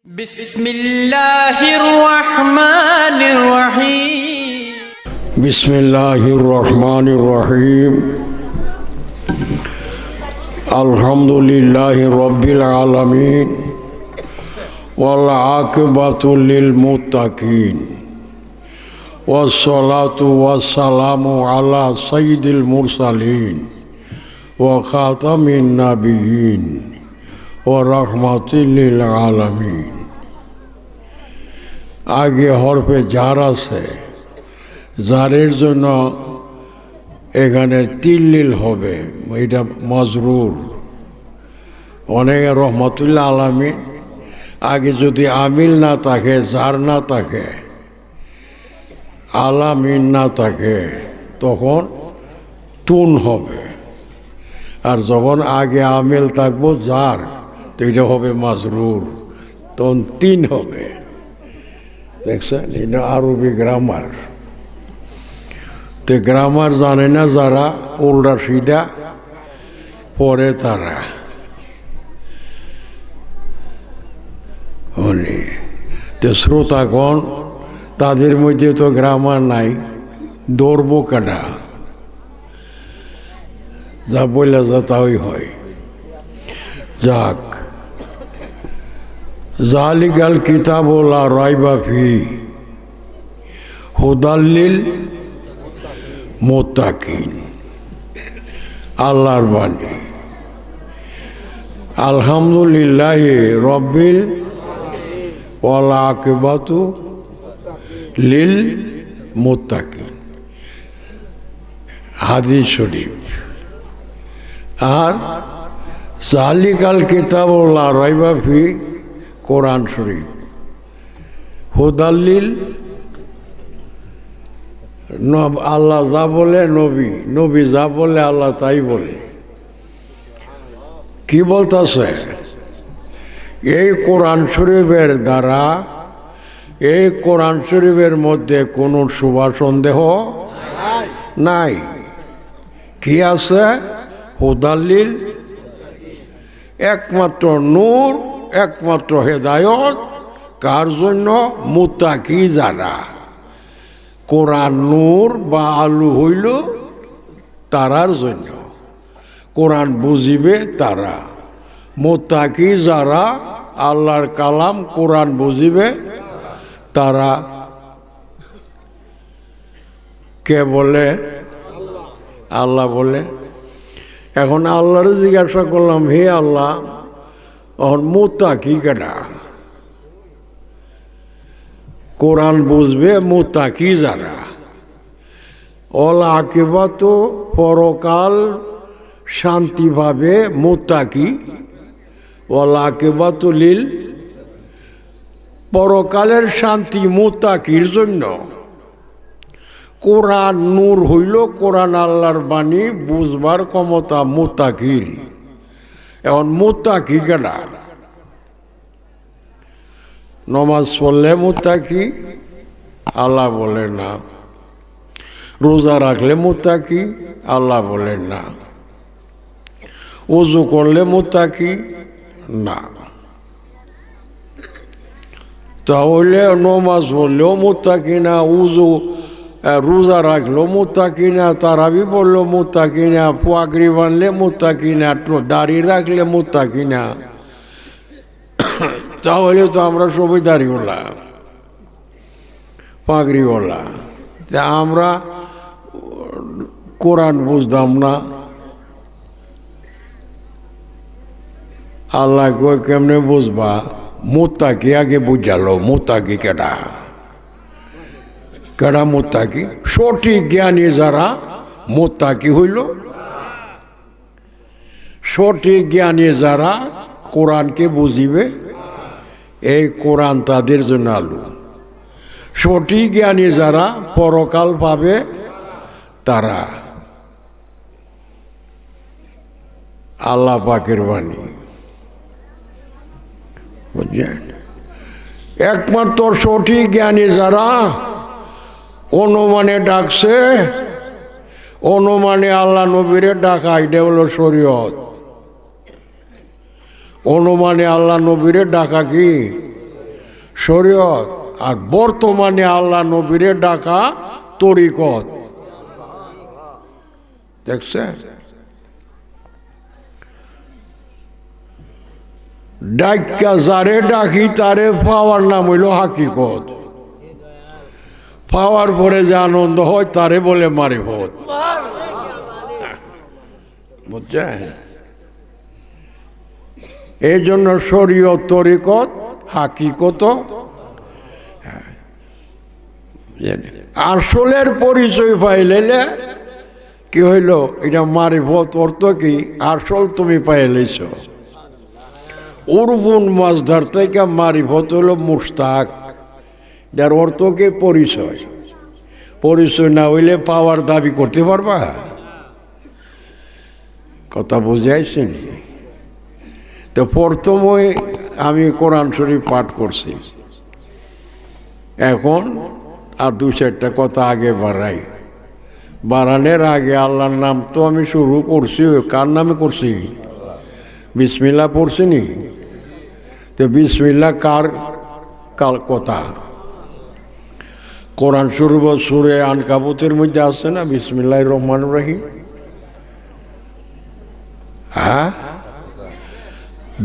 بسم الله الرحمن الرحيم بسم الله الرحمن الرحيم الحمد لله رب العالمين والعاقبة للمتقين والصلاة والسلام على سيد المرسلين وخاتم النبيين ورحمة للعالمين আগে হরফে জার আছে, জারের জন্য এখানে তিল্লিল হবে, এটা মজরুর। অনেকে রহমতুল্লাহ আলামিন আগে যদি আমিল না থাকে, জার না থাকে, আলামিন না থাকে, তখন তুন হবে। আর যখন আগে আমিল থাকবো জার, তো এটা হবে মাজরুর, তখন তিন হবে। দেখছেন, এটা আরবি গ্রামার। তো গ্রামার জানে না যারা, উল্টা সিধা পড়ে তারা। তো শ্রোতাগণ, তাদের মধ্যে তো গ্রামার নাই, দৌড়বো কাটা, যা বললে যা তাই হয়। যাক, জালিকাল কিতাবু লা রাইবা ফিহি হুদাল লিল মুত্তাকিন। আল্লাহর বাণী। আলহামদুলিল্লাহি রব্বিল ওয়াল আকিবাতু লিল মুত্তাকিন, হাদিস শরীফ। আর জালিকাল কিতাবু লা রাইবা ফিহি, কোরআন শরীফ। হুদাল লিল, আল্লাহ যা বলে নবী, নবী যা বলে আল্লাহ তাই বলে। কি বলতেছে? এই কোরআন শরীফের দ্বারা, এই কোরআন শরীফের মধ্যে কোনো শুভা সন্দেহ নাই। কি আছে? হুদাল লিল, একমাত্র নূর, একমাত্র হেদায়ত। কার জন্য? মুত্তাকি যারা। কোরআন নূর বা আলু হইল তারার জন্য, কোরআন বুঝিবে তারা। মুত্তাকি যারা, আল্লাহর কালাম কোরআন বুঝিবে তারা। কে বলে? আল্লাহ বলে। এখন আল্লাহর জিজ্ঞাসা করলাম, হে আল্লাহ, মুত্তাকি কেডা? কোরআন বুঝবে মুত্তাকি যারা। অল আকিবাত, পরকাল শান্তি পাবে মুত্তাকি। অল আকিবাত লিল, পরকালের শান্তি মুত্তাকির জন্য। কোরআন নূর হইল, কোরআন আল্লাহর বাণী, বুঝবার ক্ষমতা মুত্তাকির। এখন মুত্তাকি কেডা? নমাজ পড়লে মুত্তাকি? আল্লাহ বলেন না। রোজা রাখলে মুত্তাকি? আল্লাহ বলেন না। ওযু করলে মুত্তাকি? না। তাহলে নমাজ পড়লেও মুত্তাকি না, ওযু রোজা রাখলেও মুত্তাকি না, তারাবি পড়লেও মুত্তাকি না, পাগড়ি বানলে মুত্তাকি না, দাড়ি রাখলে মুত্তাকি না। তাহলে তো আমরা সবাই দাড়িওয়ালা, পাগড়িওয়ালা। তা আমরা কোরআন বুঝতাম না। আল্লাহ কই, কেমনে বুঝবা? মুত্তাকি আগে বুঝালো। মুত্তাকি কেডা? কেডা মুত্তাকি? সঠিক জ্ঞানী যারা, মুত্তাকি হইল। সঠিক জ্ঞানী যারা কোরআনকে বুঝিবে, এই কোরআন তাদের জন্য আলো। সঠিক জ্ঞানী যারা, পরকাল পাবে তারা। আল্লাহ পাকের বাণী, বুঝলেন? একমাত্র সঠিক জ্ঞানী যারা অনুমানে ডাকছে, অনুমানে আল্লাহ নবীরে ডাকা, এটা হলো শরীয়ত। অনুমানে আল্লাহ নবীরে ডাকা কি? শরীয়ত, আর বর্তমানে আল্লাহ নবীরে ডাকা তরিকত। দেখছেন, ডাক্কা যারে ডাকি তারে পাওয়ার নাম হইল হাকিকত। পাওয়ার পরে যে আনন্দ হয় তারে বলে মারিফত। বুঝছেন? এই জন্য শরীয়ত, তরিকত, হাকিকত, আসলের পরিচয় পাইলে কি হইল, এটা মারিফত। অর্থ কি? আসল তুমি পাইলেছ। উরবুন মাজদার থেকে মারিফত হল মুশতাক, যার অর্থ কি? পরিচয়। পরিচয় না হইলে পাওয়ার দাবি করতে পারবা? কথা বুঝাইছেন? তো প্রথমে আমি কোরআন শরীফ পাঠ করছি, এখন আর দু চারটা কথা আগে বাড়াই। বাড়ানোর আগে আল্লাহর নাম তো আমি শুরু করছি, কার নামে করছি? বিসমিল্লাহ পড়ছি নি? তো বিসমিল্লাহ কার কথা? কোরআন শরীফ সূরা আনকাবুতের মধ্যে আছে না বিসমিল্লাহির রহমানির রহিম? হ্যাঁ,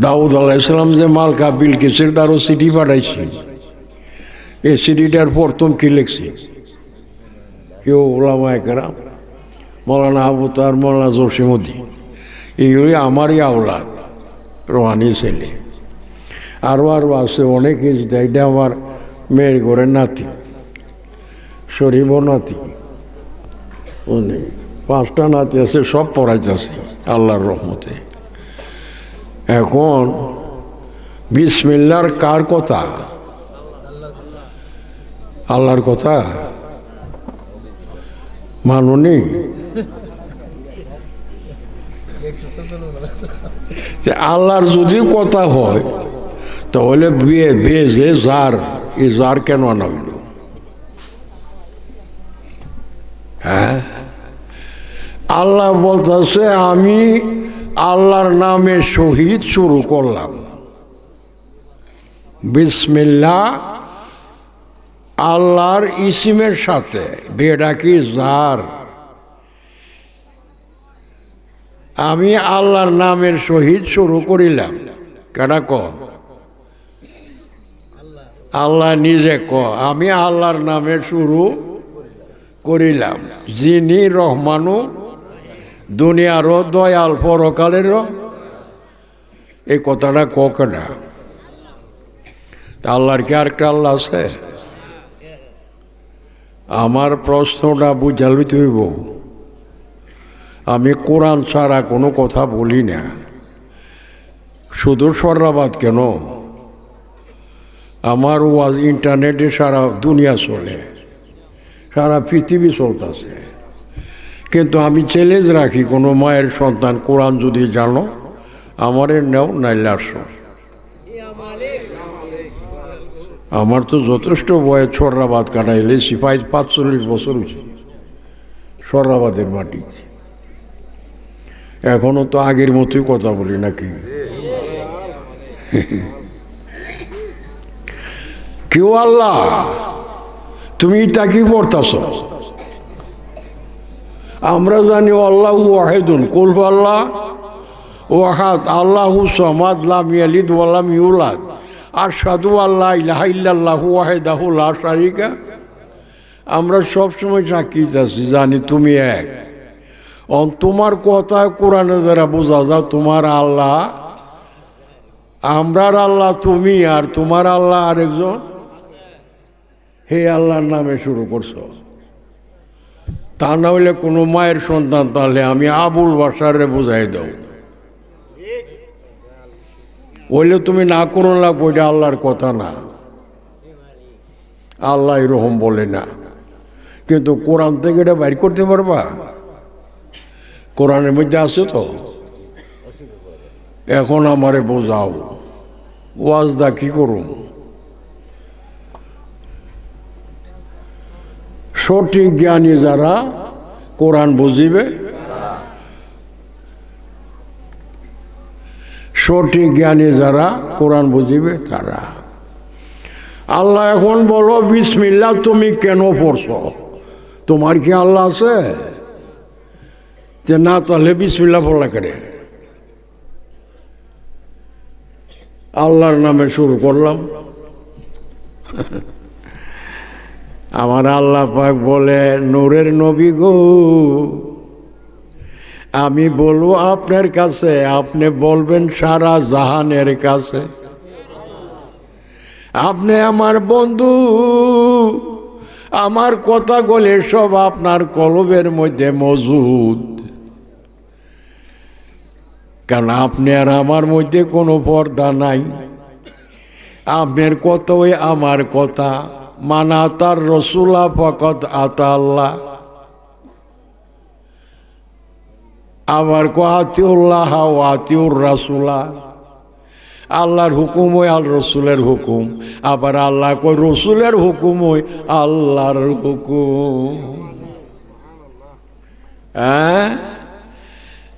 দাউদ আলাইহিস সালাম যে মালকা বিলকিসের দ্বারা চিঠি পাঠাইছি, এই চিঠিটার প্রথম কি লিখছি? কেউ ওলামায়ে কেরাম, মৌলানা আবু তার, মৌলানা জসিমউদ্দিন, এইগুলি আমারই আওলাদ, রোহানি ছেলে। আরও আছে অনেকে, এটা আমার মেয়ের ঘরের নাতি, শরীফ নাতি, অনেক 5টা নাতি আছে, সব পড়াইতেছে আল্লাহর রহমতে। এখন বিসমিল্লাহর কার কথা? আল্লাহর কথা মানুনি? আল্লাহর যদি কথা হয় তাহলে বেজে জার, এই জার কেন আনা হইল? হ্যাঁ, আল্লাহ বলতেছে আমি আল্লাহর নামে শহীদ শুরু করলাম। বিসমিল্লাহ আল্লাহর ইসিমের সাথে, বেটা কি জার। আমি আল্লাহর নামের শহীদ শুরু করিলাম। কেডা ক? আল্লাহ নিজে ক, আমি আল্লাহর নামে শুরু করিলাম, যিনি রহমানু, দুনিয়ারও দয়াল, পরকালেরও। এই কথাটা ক কেডা? আল্লাহর কি আরেকটা আল্লাহ আছে? আমার প্রশ্নটা বুঝালি তুইব, আমি কোরআন ছাড়া কোনো কথা বলি না। শুধু সর্রাবাদ কেন, আমার ওয়াজ ইন্টারনেটে সারা দুনিয়া চলে, সারা পৃথিবী চলতেছে। কিন্তু আমি চ্যালেঞ্জ রাখি, কোনো মায়ের সন্তান কোরআন যদি জানো, আমারে নেও, নাইলে আসো। আমার তো যথেষ্ট বয়স, সর্রাবাদ কাটাইলে সিপাই 45 বছর হয়েছে, সর্রাবাদের মাটি। এখনো তো আগের মতোই কথা বলি নাকি? কেউ আল্লাহ, তুমি তা কি পড়তাছ? আমরা জানি আল্লাহু ওয়াহিদুন, কুল আল্লাহ ওয়াহাদ, আল্লাহু সামাদ, লাম ইয়ালিদ ওয়া লাম ইউলাদ, আশহাদু আল্লা ইলাহা ইল্লাল্লাহু ওয়াহদাহু লা শারীকা। আমরা সবসময় সাক্ষী আছি, জানি তুমি এক। তোমার কথা কোরআনে যারা বোঝা যাও, তোমার আল্লাহ, আমরার আল্লাহ তুমি, আর তোমার আল্লাহ আরেকজন। হে আল্লাহর নামে শুরু করছো। তা না হইলে কোনো মায়ের সন্তান, তাহলে আমি আবুল বাসারে বুঝাই দাও। বললে তুমি না করো, লাগবো, এটা আল্লাহর কথা না, আল্লাহ এরকম বলে না। কিন্তু কোরআন থেকে এটা বাইর করতে পারবা? কোরআনের মধ্যে আছে তো। এখন আমারে বোঝাও, ওয়াজদা কি করুন? সঠিক জ্ঞানী যারা কোরআন বুঝিবে, সঠিক জ্ঞানী যারা কোরআন বুঝিবে তারা। আল্লাহ এখন বলো বিসমিল্লাহ তুমি কেন পড়ছো? তোমার কি আল্লাহ আছে? যে না, তাহলে বিসমিল্লাহ পড়লা করে। আল্লাহর নামে শুরু করলাম। আমার আল্লাহ পাক বলে, নূরের নবী গো, আমি বলবো আপনার কাছে, আপনি বলবেন সারা জাহানের কাছে। আপনি আমার বন্ধু, আমার কথাগুলি সব আপনার কলবের মধ্যে মজুদ, কারণ আপনি আর আমার মধ্যে কোনো পর্দা নাই। আপনার কথাই আমার কথা। মান আতার রসুলা ফকত আতা আল্লাহ। আবার আতিউল্লাহ আতিউর রাসুলা। আল্লাহর হুকুম ওই আল রসুলের হুকুম। আবার আল্লাহ কই রসুলের হুকুম ওই আল্লাহর হুকুম। হ্যাঁ,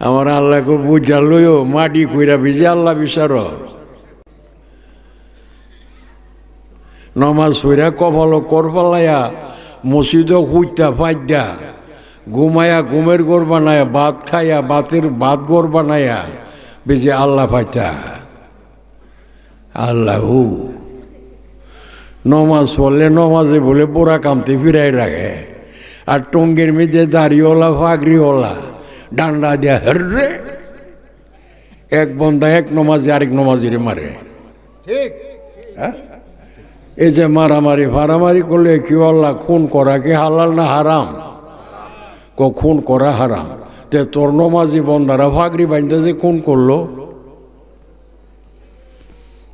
আমার আল্লাহকে বুঝালইও মাটি কইরা ভিজে আল্লাহ বিচার। নমাজ পড়া কপাল করপালাইয়া মসজিদ হুইতা ফাইদা ঘুমায়া ঘুমের গোর বানায়া ভাত খাইয়া ভাতের ভাত গোর বানায়া বেজে আল্লাহ ফাইতা আল্লাহ। নমাজ পড়লে নমাজে বলে বোরা কামতে ফিরাই রাখে, আর টঙ্গের মেঝে দাড়িওয়ালা ফাগরিওয়ালা ডান্ডা দিয়া হরে এক বন্ধা এক নমাজে আরেক নমাজিরে মারে। ঠিক, এই যে মারামারি ফারামারি করলে কি আল্লাহ খুন করা কি হালাল না হারাম? খুন করা হারাম। তে তোর নমাজি বন্ধারা ফাগরি বাঁধতে যে খুন করলো,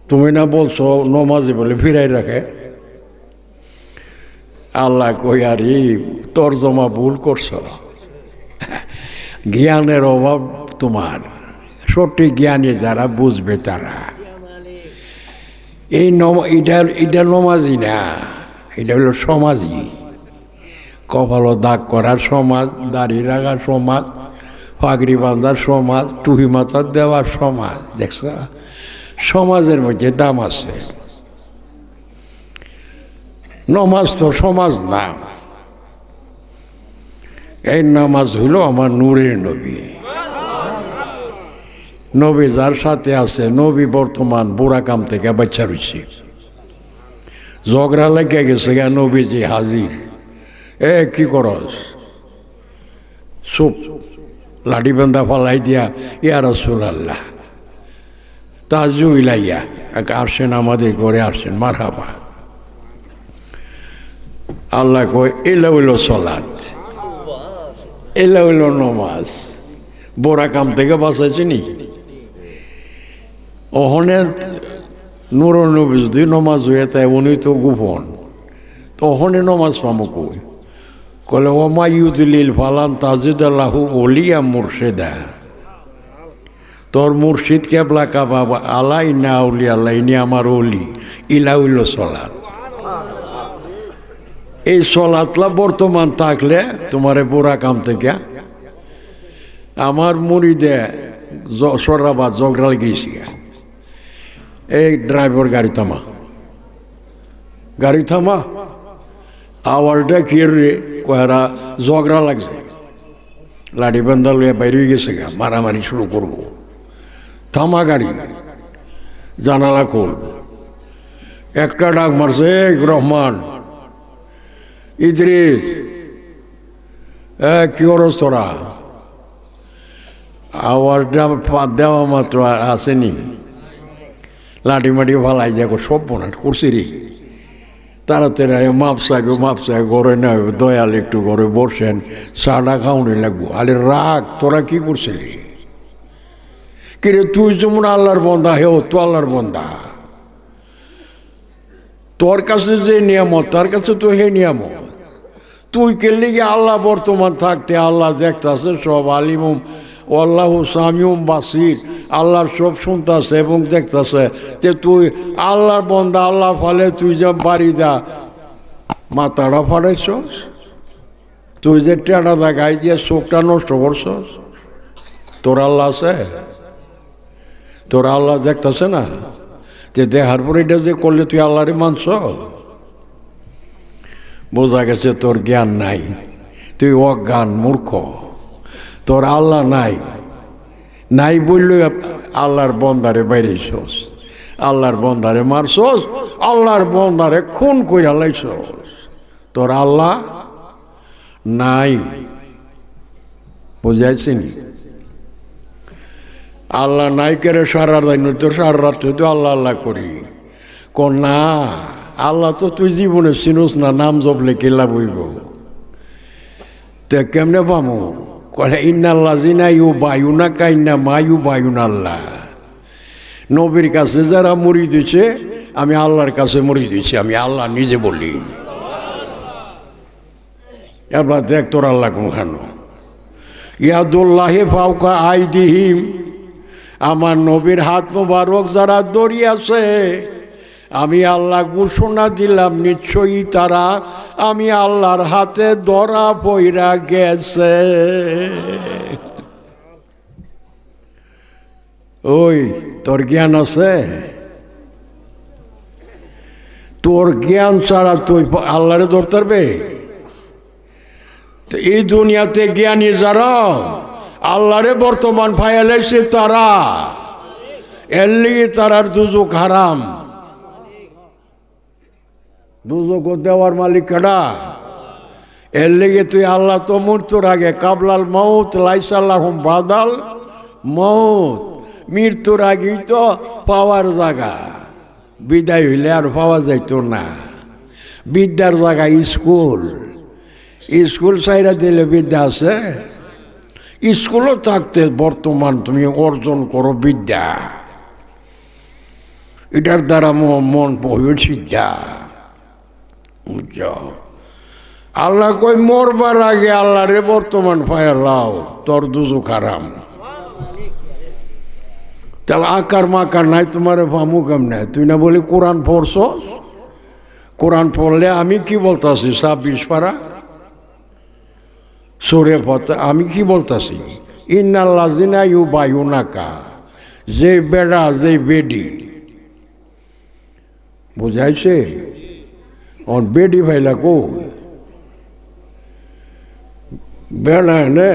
তুমি না বলছো নমাজি বলে ফিরাই রাখে? আল্লাহ কই আরে তর্জমা ভুল করছ, জ্ঞানের অভাব তোমার। সঠিক জ্ঞানী যারা বুঝবে তারা। এই এটা নমাজি না, এটা হলো সমাজি। কপালও দাগ করার সমাজ, দাড়ি রাখার সমাজ, পাগড়ি বাঁধার সমাজ, টুহি মাথার দেওয়ার সমাজ। দেখছ, সমাজের মধ্যে দাম আছে। নমাজ তো সমাজ না। এই নামাজ হইল আমার নূরের নবী। নবী যার সাথে আছে, নবী বর্তমান বুড়াকাম থেকে বাচ্চা রয়েছে, ঝগড়া লেগে গেছে গা, নবীজি হাজির। কি করস? চুপ, লাঠি বান্ধা ফালাই দিয়া, ইয়া রাসূলুল্লাহ তাজু ইলাইয়া, আসেন আমাদের ঘরে আসেন, মারহাবা। আল্লাহ কয় এলা হইল সলাৎ, এলা হইল নমাজ। বোরা কাম থেকে বাঁচাইছে নি? অহনের নূর নবী যদি নমাজ হয়ে তাই উনি তো গোপন, তো অহনে নমাজ পামো কই? কলে ওমা ইউদুলিল ফালান তাজিদাল্লাহু ওলিয়া মুর্শেদা। তোর মুর্শিদ কেবলা কাবা আলাই না উলি আল্লাহ, ইনি আমার অলি। ইলা হইল সলাৎ। এই সলাৎলা বর্তমান থাকলে তোমারে বোরা কাম থেকে আমার মুড়িদে সরাবাদ ঝগড়া গেছি। এই ড্রাইভার গাড়ি থামা, গাড়ি থামা। আওয়াজটা কি রে? কয়েরা ঝগড়া লাগছে, লাঠি বান্ধা লইয়া বাইরে গেছে গা, মারামারি শুরু করব। থামা গাড়ি, জানালা খোল। একটা ডাক মারছে, রহমান, ইদ্রিস, কি করস তোরা? আওয়াজটা দেওয়া মাত্র আর আসেনি, লাঠি মাটি ফালাই দেখো সব বোনাট করছি রে। তাড়াতাড়ি মাপ চাইবে ঘরে নেবে, দয়াল একটু ঘরে বসেন, চাটা খাওয়ানি লাগবো। আরে রাগ, তোরা কি করছিলি? কিরে তুই যেমন আল্লাহর বন্ধা, হেও তো আল্লাহর বন্ধা। তোর কাছে যে নিয়ামত, তার কাছে তো হে নিয়ামত। তুই কেলি গিয়ে আল্লাহ বর্তমান থাকতে আল্লাহ দেখতেছে সব, আলিমুম আল্লাহ সামিউম বাসির, আল্লাহর সব শুনতেছে এবং দেখতেছে। যে তুই আল্লাহর বন্ধা, আল্লাহ ফলে তুই যে বাড়ি দা মাথাটা ফাটাইছস, তুই যে টেটা দেখাই দিয়ে চোখটা নষ্ট করছস, তোর আল্লাহ আছে? তোর আল্লাহ দেখতেছে না? যে দেখার পরে এটা যে করলে তুই আল্লাহরে মানছ, বোঝা গেছে তোর জ্ঞান নাই, তুই অজ্ঞান মূর্খ, তোর আল্লাহ নাই। নাই বললে আল্লাহর বন্দারে বাইরেছস, আল্লাহর বন্দারে মারছস, আল্লাহর বন্দারে খুন কইরা লাইছস, তোর আল্লাহ নাই। বুঝাইছি নি? আল্লাহ নাই কেড়ে সারা দিন তো সারা রাত্রে তো আল্লাহ আল্লাহ করি। না, আল্লাহ তো তুই জীবনে চিনুস না, নাম জপলে কেলা বইব। তে কেমনে পামো? কলে ইন্নাল্লাহ জিনা ইউ বায়ু না কাইন্না মায়ু বায়ু আল্লাহ। নবীর কাছে যারা মরি দিছে, আমি আল্লাহর কাছে মরি দিছি, আমি আল্লাহ নিজে বলি। এবার দেখ তোর আল্লাহ কোনখানো। ইয়াদুল্লাহে ফাওকা আইদিহিম, আমার নবীর হাত মোবারক যারা দড়িয়েছে, আমি আল্লাহ ঘোষণা দিলাম নিশ্চয়ই তারা আমি আল্লাহর হাতে ধরা পইরা গেছে। ওই তোর জ্ঞান আছে? তোর জ্ঞান ছাড়া তুই আল্লাহরে ধরতে পারবে? এই দুনিয়াতে জ্ঞানী যারা আল্লাহরে বর্তমান ফায়ালাইছে, তারা এর লিগে তারার দুজক হারাম। দুজক দেওয়ার মালিক কেডা? এর লিগে তুই আল্লাহ তো মৃত্যুর আগে কাবলাল মৌত লাইসাল্লাহুম বাদাল মৌত, মৃত্যুর আগেই তো পাওয়ার জায়গা, বিদায় হইলে আর পাওয়া যাইত না। বিদ্যার জায়গা স্কুল, স্কুল সাইরা দিলে বিদ্যা আছে? স্কুলও থাকতে বর্তমান তুমি অর্জন করো বিদ্যা, এটার দ্বারা মন পড়বে সিদ্ধা। বুঝছ? আল্লাহ কই মরবার আগে আল্লাহরে বর্তমান পায়া লাও, তোর দুজো খারাম। তাহলে আকার মাকার নাই তোমার ভামু কেমনে? তুই না বলি কোরআন পড়ছ? কোরআন পড়লে আমি কি বলতাছি 26 পারা সূরা ফাতিহা, আমি কি বলতাছি? ইন্নাল্লাযিনা ইউবায়ুনাকা, যে বেড়া যে বেডি, বুঝাইছে? ওর বেডি ভাইলা কো বেড়া এনে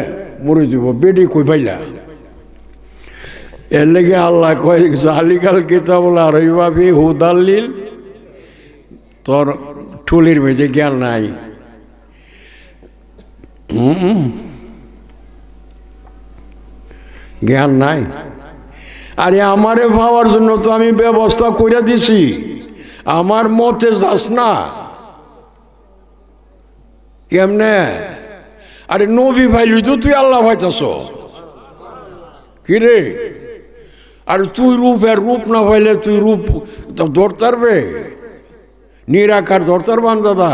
মরে দিব, বেডি কই ভাইলা? এর লেগে আল্লাহ কয় জালিকাল কিতাবুল রাইবা ফি হুদাল্লিল, তোর ঠুলির মেঝে জ্ঞান নাই। জ্ঞান নাই। আরে আমারে পাওয়ার জন্য তো আমি ব্যবস্থা করে দিছি, আমার মতে যাস না কেমনে? আরে নবী ভাইলি তো তুই আল্লাহ ভাইতাছ কি রে? আর তুই রূপের রূপ না পাইলে তুই রূপ ধরতে পারবে? নিরাকার ধরতে পারবান দাদা?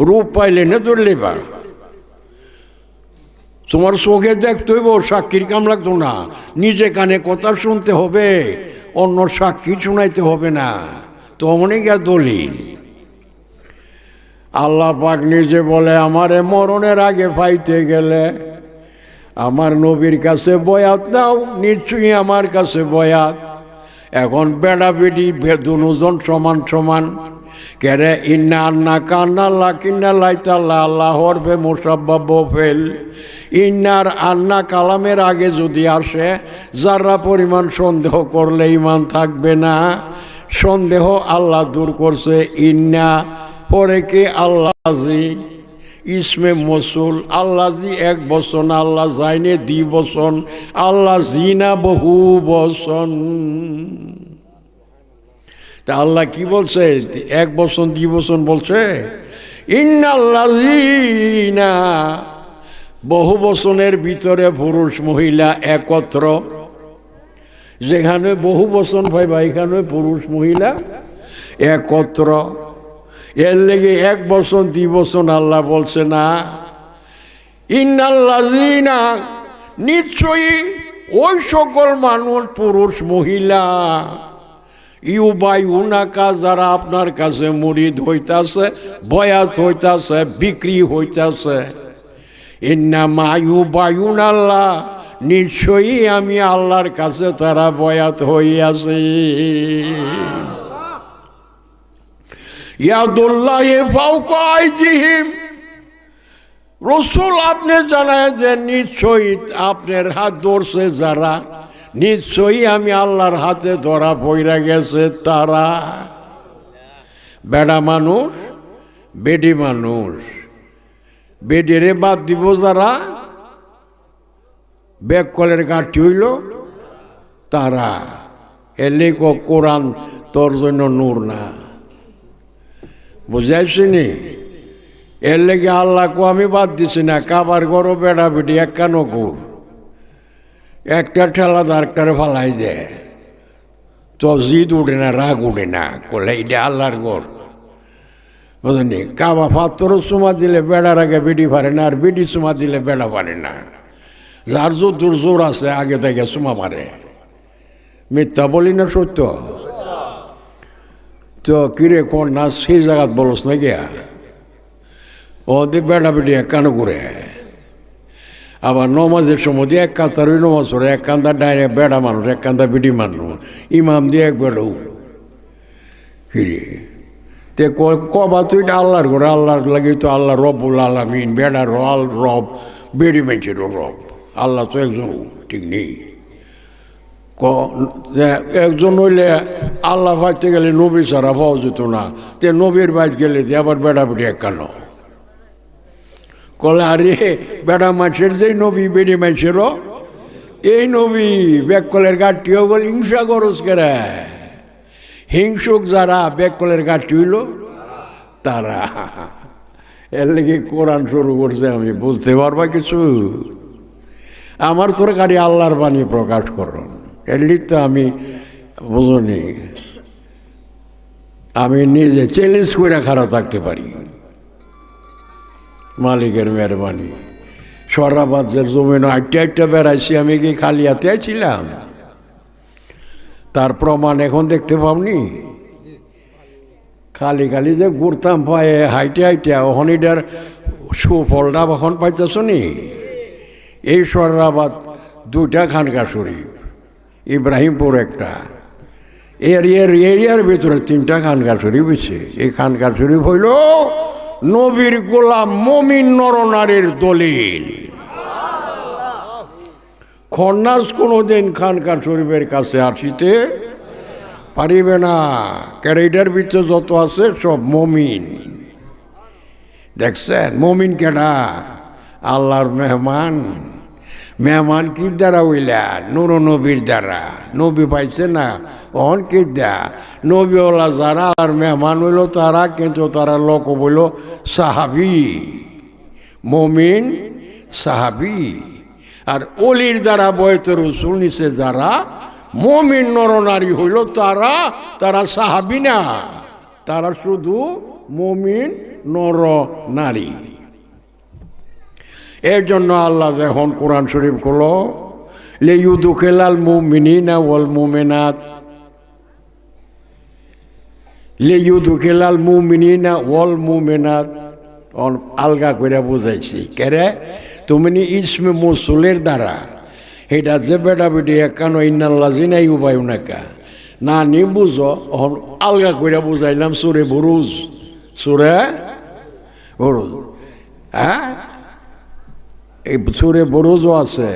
রূপ পাইলে না ধরলে বা তোমার চোখে দেখতে হইব, সাক্ষীর কাম লাগতো না, নিজে কানে কথা শুনতে হবে, অন্য সাক্ষী শোনাইতে হবে না, তো অনেক দলিল। আল্লাহ পাক নিজে বলে আমারে মরণের আগে পাইতে গেলে আমার নবীর কাছে বয়াত নাও, নিশ্চয়ই আমার কাছে বয়াত। এখন বেড়া বেড়ি দুজন সমান সমান কেরে? ইন্না আন্না কান্না লাকিন্না লাইতাল্লা আল্লাহ হরবে মুসাব্বাব ফেল। ইন্নার আন্না কালামের আগে যদি আসে, যারা পরিমাণ সন্দেহ করলে ইমান থাকবে না। সন্দেহ আল্লাহ দূর করছে। ইন্না পরে কি আল্লাহজি ইসমে মসুল, আল্লাহজি এক বচন, আল্লাহ যাইনে 2 বচন, আল্লাহ জিনা বহু বচন। তা আল্লাহ কি বলছে? 1 বচন 2 বচন বলছে? ইন্নাল্লাযিনা, বহু বচনের ভিতরে পুরুষ মহিলা একত্র। যেখানে বহু বচন পাইবা এখানে পুরুষ মহিলা একত্র। এর লেগে 1 বচন 2 বচন আল্লাহ বলছে না। ইন্নাল্লাযিনা, নিশ্চয়ই ওই সকল মানুষ পুরুষ মহিলা, ইউবায়ুনাকা, যারা আপনার কাছে মুরিদ হইতাছে, বয়াত হইতাছে, বিক্রি হইতাছে। ইন্নামা ইউবায়ুনাল্লাহ, নিশ্চয়ই আমি আল্লাহর কাছে তারা বয়াত হইয়াছে। ইয়াদুল্লাহি ফাওকা আইদিহিম, রসুল আপনি জানায় যে নিশ্চয়ই আপনার হাত ধরছে যারা, নিশ্চয়ই আমি আল্লাহর হাতে ধরা পইরা গেছে তারা। বেড়া মানুষ, বেডি মানুষ, বেডিরে বাদ দিব যারা, ব্যাক কলের গাঁটি হইল তারা। এলে কোরআন তোর জন্য নূর না, বুঝাইছিনি? এর লেগে আল্লাহকে আমি বাদ দিছি না। কাবার গরো বেড়া বেটি একানো কুর, একটা ঠেলা আরেকটারে ফালাই দেয়, তো জিদ উঠে না, রাগ উঠে না, বলে এটা আল্লাহর গর, বুঝলি? কাবা পাথরও চুমা দিলে বেড়ার আগে বেডি পারে না, আর বেডি চুমা দিলে বেড়া পারে না। যার যদ্দুর জোর আছে আগে থেকে চুমা মারে। মিথ্যা বলি না সত্য? তো কিরে কোন না সেই জায়গাত বলস না গিয়া ওদের বেড়া বেটি এক কানো করে। আবার নমাজের সময় দিয়ে এক কাতার ওই নমাজ পড়ে, এক কান্দা ডাইরেক্ট বেড়া মানুষ, এক কান্দা বেটি মানুষ, ইমাম দিয়ে এক বেড়াও ফিরে। তে কবা তুই আল্লাহর করে, আল্লাহর লাগে তো আল্লাহ রব্বুল আলামিন, বেড়া রল রব, বেড়ি মেয়েছের রব, আল্লাহ তো একজন, ঠিক নেই? একজন হইলে আল্লাহ ভাইতে গেলে নবী ছাড়া পাওয়া যেত না, তে নবীর বাইত গেলে আবার বেড়া বেটি এক কানো কলে। আরে বেড়া মাছের যেই নবী, বেড়ি মাছেরও এই নবী। বেকলের গাঁটিও বলে হিংসা গরজ করে, হিংসুক যারা বেকলের গাঁটি হইল তারা। এর লেগে কোরআন শুরু করছে, আমি বুঝতে পারবা কিছু? আমার তোর গাড়ি আল্লাহর বাণী প্রকাশ করুন, এর তো আমি বুঝনি, আমি নিজে চ্যালেঞ্জ করে খারাপ থাকতে পারি, মালিকের মেহরবানি। সরাবাদের জমিন আটটা বেড়াইছি, আমি কি খালি হাতে ছিলাম? তার প্রমাণ এখন দেখতে পাওনি? খালি খালি যে ঘুরতাম পায়ে হাইটে হাইটে, ওখানিটার সুফলটা এখন পাইতেছ নি? এই সরাবাদ দুইটা খানকা শরীফ, ইব্রাহিমপুর একটা, এরিয়ার ভিতরে তিনটা খানকা শরীফ হয়েছে। এই খানকা শরীফ হইল নবীর গোলাম মুমিন নরনারীর দলিল। খন্নাস কোনোদিন খানকা শরীফের কাছে আসিতে পারিবে না, ক্যারেটার ভিতরে যত আছে সব মুমিন। দেখছেন মুমিন কেডা? আল্লাহর মেহমান। মেহমান কি দ্বারা হইলা? নুর নবীর দ্বারা। নবী পাইছে না অহন কি দা? নবীওয়ালা যারা আর মেহমান হইল তারা, কিন্তু তারা লোক বইল সাহাবি, মুমিন সাহাবি। আর অলির দ্বারা বয়তে রসুল নিছে যারা, মুমিন নরনারী হইল তারা, তারা সাহাবি না, তারা শুধু মুমিন নর নারী। এর জন্য আল্লাহ যখন কোরআন শরীফ করলো, লিইউদখিলাল মুমিনিনা ওয়াল মুমিনাত, লিইউদখিলাল মুমিনিনা ওয়াল মুমিনাত, আলগা করে বুঝাইছি। কেরে? তুমি ইসমে মৌসুলের দ্বারা এটা যে বেটা বেটি একানো ইন্নাল্লাযিনা ইউবাইউনাকা না নি বুঝো, আলগা করে বুঝাইলাম। সূরা বুরুজ, সূরা বুরুজ, হ্যাঁ এই সূরা বুরুজও আছে,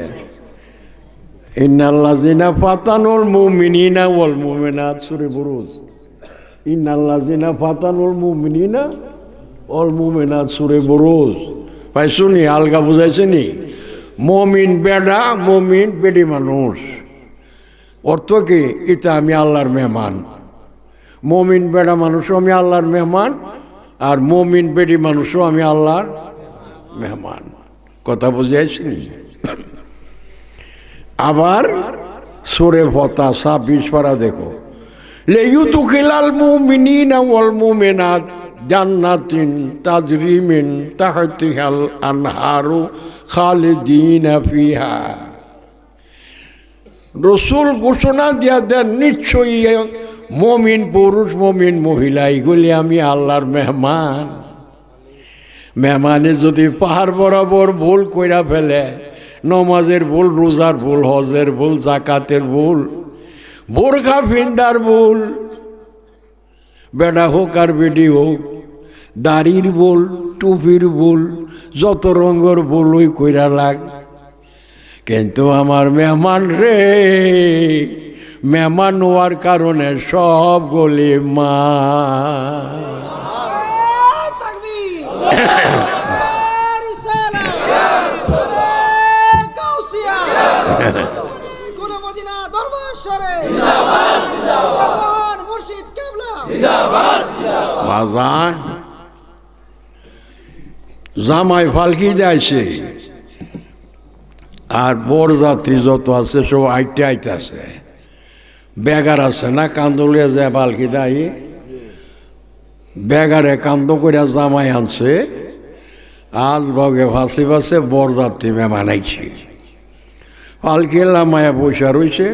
ইন্নাল্লাযিনা ফাতানুল মুমিনিনা ওয়াল মুমিনাত। সূরা বুরুজ, ইন্নাল্লাযিনা ফাতানুল মুমিনিনা ওয়াল মুমিনাত, সূরা বুরুজ। পাইছো নি? আলগা বুঝাইছে নি? মুমিন বেড়া, মুমিন বেডি মানুষ। অর্থ কি? এটা আমি আল্লাহর মেহমান। মুমিন বেড়া মানুষও আমি আল্লাহর মেহমান, আর মুমিন বেডি মানুষও আমি আল্লাহর মেহমান। কথা বুঝাইছি নি? আবার সূরা ফাতা 26 পারা দেখো, লিইউদখিলাল মুমিনিনা ওয়াল মুমিনাত জান্নাতিন তাজরি মিন তাহতিহাল আনহারু খালিদিনা ফিহা। রসুল ঘোষণা দিয়া দেন নিশ্চয়ই মুমিন পুরুষ মুমিন মহিলা এগুলি আমি আল্লাহর মেহমান। মেহমানে যদি পাহাড় বরাবর ভুল কইরা ফেলে, নমাজের ভুল, রোজার ভুল, হজের ভুল, জাকাতের ভুল, বোরখা ফিন্দার ভুল, বেড়া হোক আর বেডি হোক, দাড়ির ভুল, টুপির ভুল, যত রঙের ভুল ওই কইরা লাগ। কিন্তু আমার মেহমান রে, মেহমান হওয়ার কারণে সব গলি মা। বাজান জামাই ফালকি যাইছে, আর বর যাত্রী যত আছে সব আইতে আইতেছে। বেগার আছে না, কান্দলিয়া যায় পালকি দাই, বেগারে কান্দ করে জামাই আনছে, আর বগে ফাঁসি ফাঁসে বর যাত্রী মেহমান আইছে। পালকি লামায়া বৈশা রয়েছে,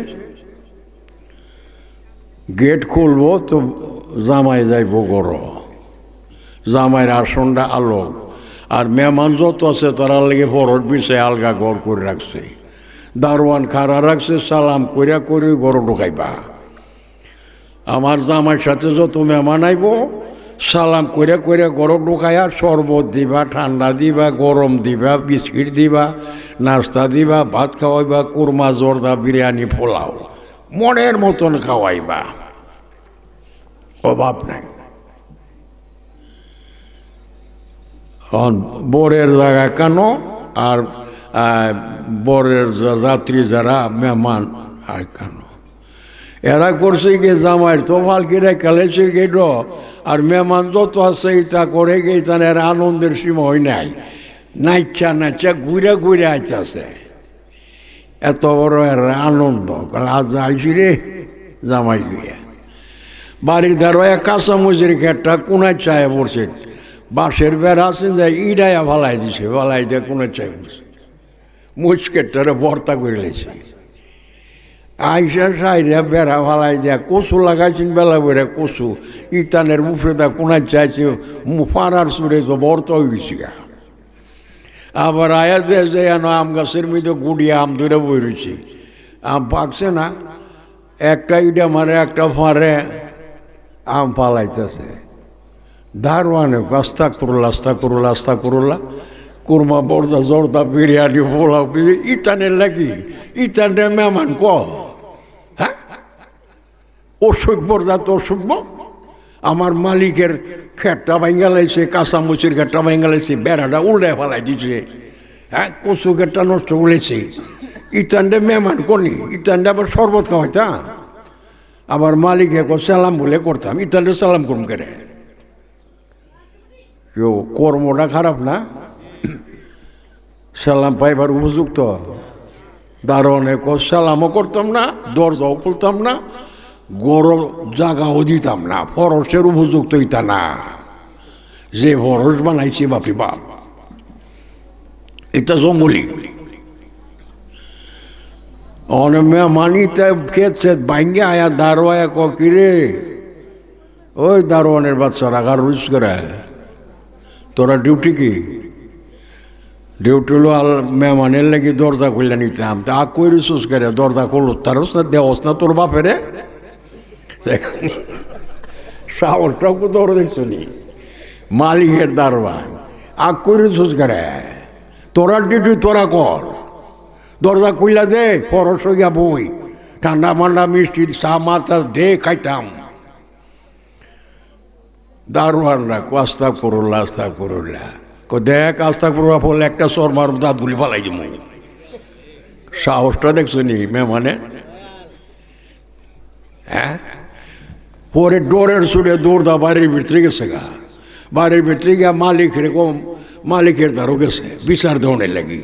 গেট খুলবো তো জামাই যাইব গড়, জামাইয়ের আসনটা আলো, আর মেহমান যত আছে তারা লেগে ফরট বিছে আলগা ঘর করে রাখছে। দারোয়ান খাড়া রাখছে, সালাম করিয়া করে গড় ঢুকাইবা। আমার জামাইয়ের সাথে যত মেহমান আইব সালাম করিয়া করিয়া গড় ঢুকাইয়া শরবত দিবা, ঠান্ডা দিবা, গরম দিবা, বিস্কিট দিবা, নাস্তা দিবা, ভাত খাওয়াইবা, কুরমা, জর্দা, বিরিয়ানি, পোলাও মনের মতন খাওয়াইবা, অভাব নাই। বরের জায়গা কেন, আর বরের যাত্রী যারা মেহমান আর কেন, এরা করছে গিয়ে জামাইয়ের তো ফালকিরা খেলেছে গেট, আর মেহমান যত আছে এটা করে গিয়ে তার এর আনন্দের সীমা হয় নাই, নাইচা নাচা ঘুরে ঘুরে আইতেছে। এত বড় এর আনন্দ, আজ আইসি রে জামাই গিয়ে বাড়ির ধারো এক কাঁচা মজুরি খেটটা কোনায় চায় পড়ছে, বাঁশের বেড়া আছে যে ইডাইয়া ভালাই দিছে, ভালাই দিয়ে কোনায় চায় পড়ছে, মুচকেটটারে ভর্তা করে লেছে। আইসা সাইরা বেড়া ভালাই দেয়া কচু লাগাইছেন বেলা বেড়া কচু, ইতানের মুফে দা কোনায় চাইছে, ফাড়ার সুরে তো ভর্তা হয়ে গেছি। আবার আয়া যে যেন আম গাছের মধ্যে গুড়িয়ে আম ধরে বই রয়েছে, আম পাকছে না, একটা ইটা মারে একটা ফাঁড়ে আম পালাইতেছে। দারোয়ানে আস্তা করলা কুরমা, বর্দা, জর্দা, বিরিয়ানি, পোলাও, ইতানের লাগি, ইতানের মেহমান ক, হ্যাঁ অসভ্যর জাত অসভ্য। আমার মালিকের খেটটা ভাঙ্গা লাইছে, কাঁচামুচির খেটটা ভাঙ্গা লাইছে, বেড়াটা উল্টে ফেলাই দিছে, হ্যাঁ কচু খেটটা নষ্ট করেছে। ইতানটা মেহমান কনি, ইতানটা আবার শরবত খাওয়াইতাম, আবার মালিকে সালাম বলে করতাম, ইতানটা সালাম করুন করে। কেউ কর্মটা খারাপ না, সালাম পাইবার উপযুক্ত। দারোয়ানে সালামও করতাম না, দরজাও খুলতাম না, গরম জাগাও দিতাম না, ফরসের উপযুক্ত ইতা না, যে ফরস বানাইছি বাপি বাপ, এটা জঙ্গলি। মেহমানিতে খেয়েছে ভাঙ্গে আয়া দারোয়া কিরে, ওই দারোয়ানের বাচ্চা রাখার রুজ করে, তোরা ডিউটি কি? ডিউটি হলো আল মেহমানের লাগি দরজা খুললে নিতাম, তা কই রিসুস করে দরজা খুলল, তারস না দেওস না তোর বাপেরে, সাহসটাও দৌড় দেখছো নি মালিকের দারোয়ান, আগ কই রিসুস করে, তোরা ডিউটি তোরা কর, দরজা খুললা দে, পরশ গিয়া বই, ঠান্ডা মান্ডা মিষ্টি চা মাথা দে খাইতাম। দারোয়ানরা আস্তা করুল্লা দেখ আস্তা করবা বলে একটা সর মার দাঁত গুলি ফালাই দিব। সাহসটা দেখছো নি মেহমানে, হ্যাঁ পরে ডোরের সুরে দৌড়দা বাড়ির ভিতরে গেছে গা, বাড়ির ভিতরে গিয়া মালিকের দ্বারও গেছে বিচার দেওয়ানের লাগি।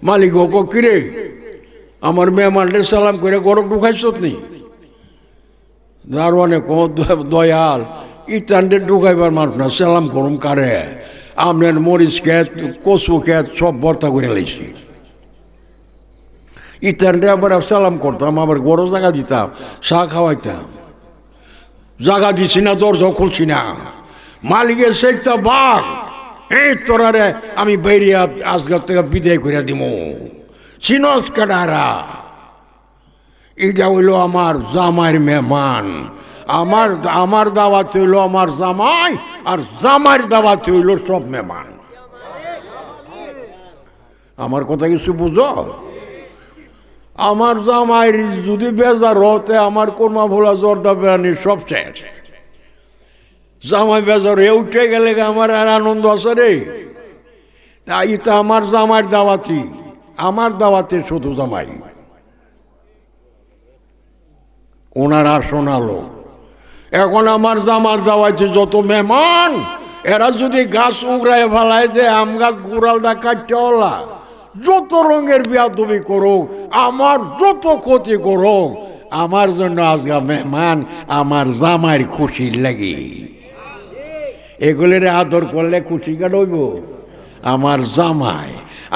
মালিক ও কিরে আমার মেহমানদের সালাম করে গরম ঢুকাইছ নি? দারোয়ানে দয়াল ইতানদের ঢুকাইবার মানুষ না, সালাম করুম কারে, আপনার মরিচ খেত কচু খেত সব ভর্তা করে লাইছি। ইতানরে আবার সালাম করতাম, আবার গরম জায়গা দিতাম, চা খাওয়াইতাম, জায়গা দিছি না, দরজা খুলছি না। মালিকের সেইটা বাঘ, এই তোরারে আমি বাইরে আজকাল থেকে বিদায় করে দিব, চিনস কেডারা? এটা হইল আমার জামাইয়ের মেহমান। আমার দাওয়াত হইল আমার জামাই, আর জামাইয়ের দাওয়াত হইল সব মেহমান। আমার কথা কিছু বুঝো? আমার জামাইয়ের যদি বেজার হতে আমার কোরমা ভোলা জর্দা বেড়ানি সব শেষ। জামাই বেজার হয়ে উঠে গেলে আমার আর আনন্দ আছে রে। তাই তো আমার জামাইয়ের দাওয়াতি, আমার দাওয়াতে শুধু জামাই। ওনার আর শোনালো এখন আমার জামার দাওয়াতে যত মেহমান, এরা যদি গাছ উগড়ায় ফেলায় যে আম গাছ গুড়ালটা কাটতে হলা, যত রঙের বিয়াদবি করুক, আমার যত ক্ষতি করুক, আমার জন্য আজকে মেহমান আমার জামাইয়ের খুশি লাগে। এগুলির আদর করলে খুশি কাটব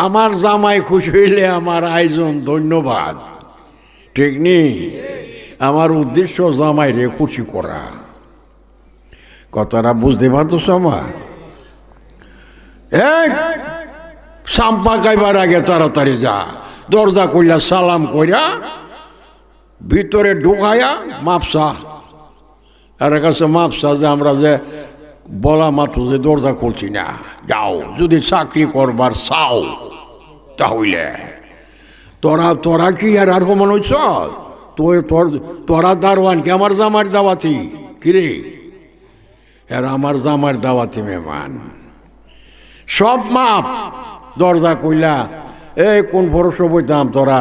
আমার জামাই খুশি হইলে আমার আয়োজন ধন্যবাদ। ঠিক নেই? আমার উদ্দেশ্য জামাইরে খুশি করা। কথাটা বুঝতে পারতো আমার? সাম্পা গাইবার আগে তাড়াতাড়ি যা, দরজা কইলা সালাম কইরা ভিতরে ঢুকাইয়া মাপসা, আর কাছে মাপসা যে আমরা যে বলা মাত্র যে দরজা খুলছি না, যাও যদি চাকরি করবার চাও তাহলে। তোরা কি আর মনে হইছ? তোরা দারোয়ান কি আমার জামার দাওয়াতি? কিরে আর আমার জামার দাওয়াতি মেহমান সব মাপ। দরজা কইলা কোন পরশ বইতাম, তোরা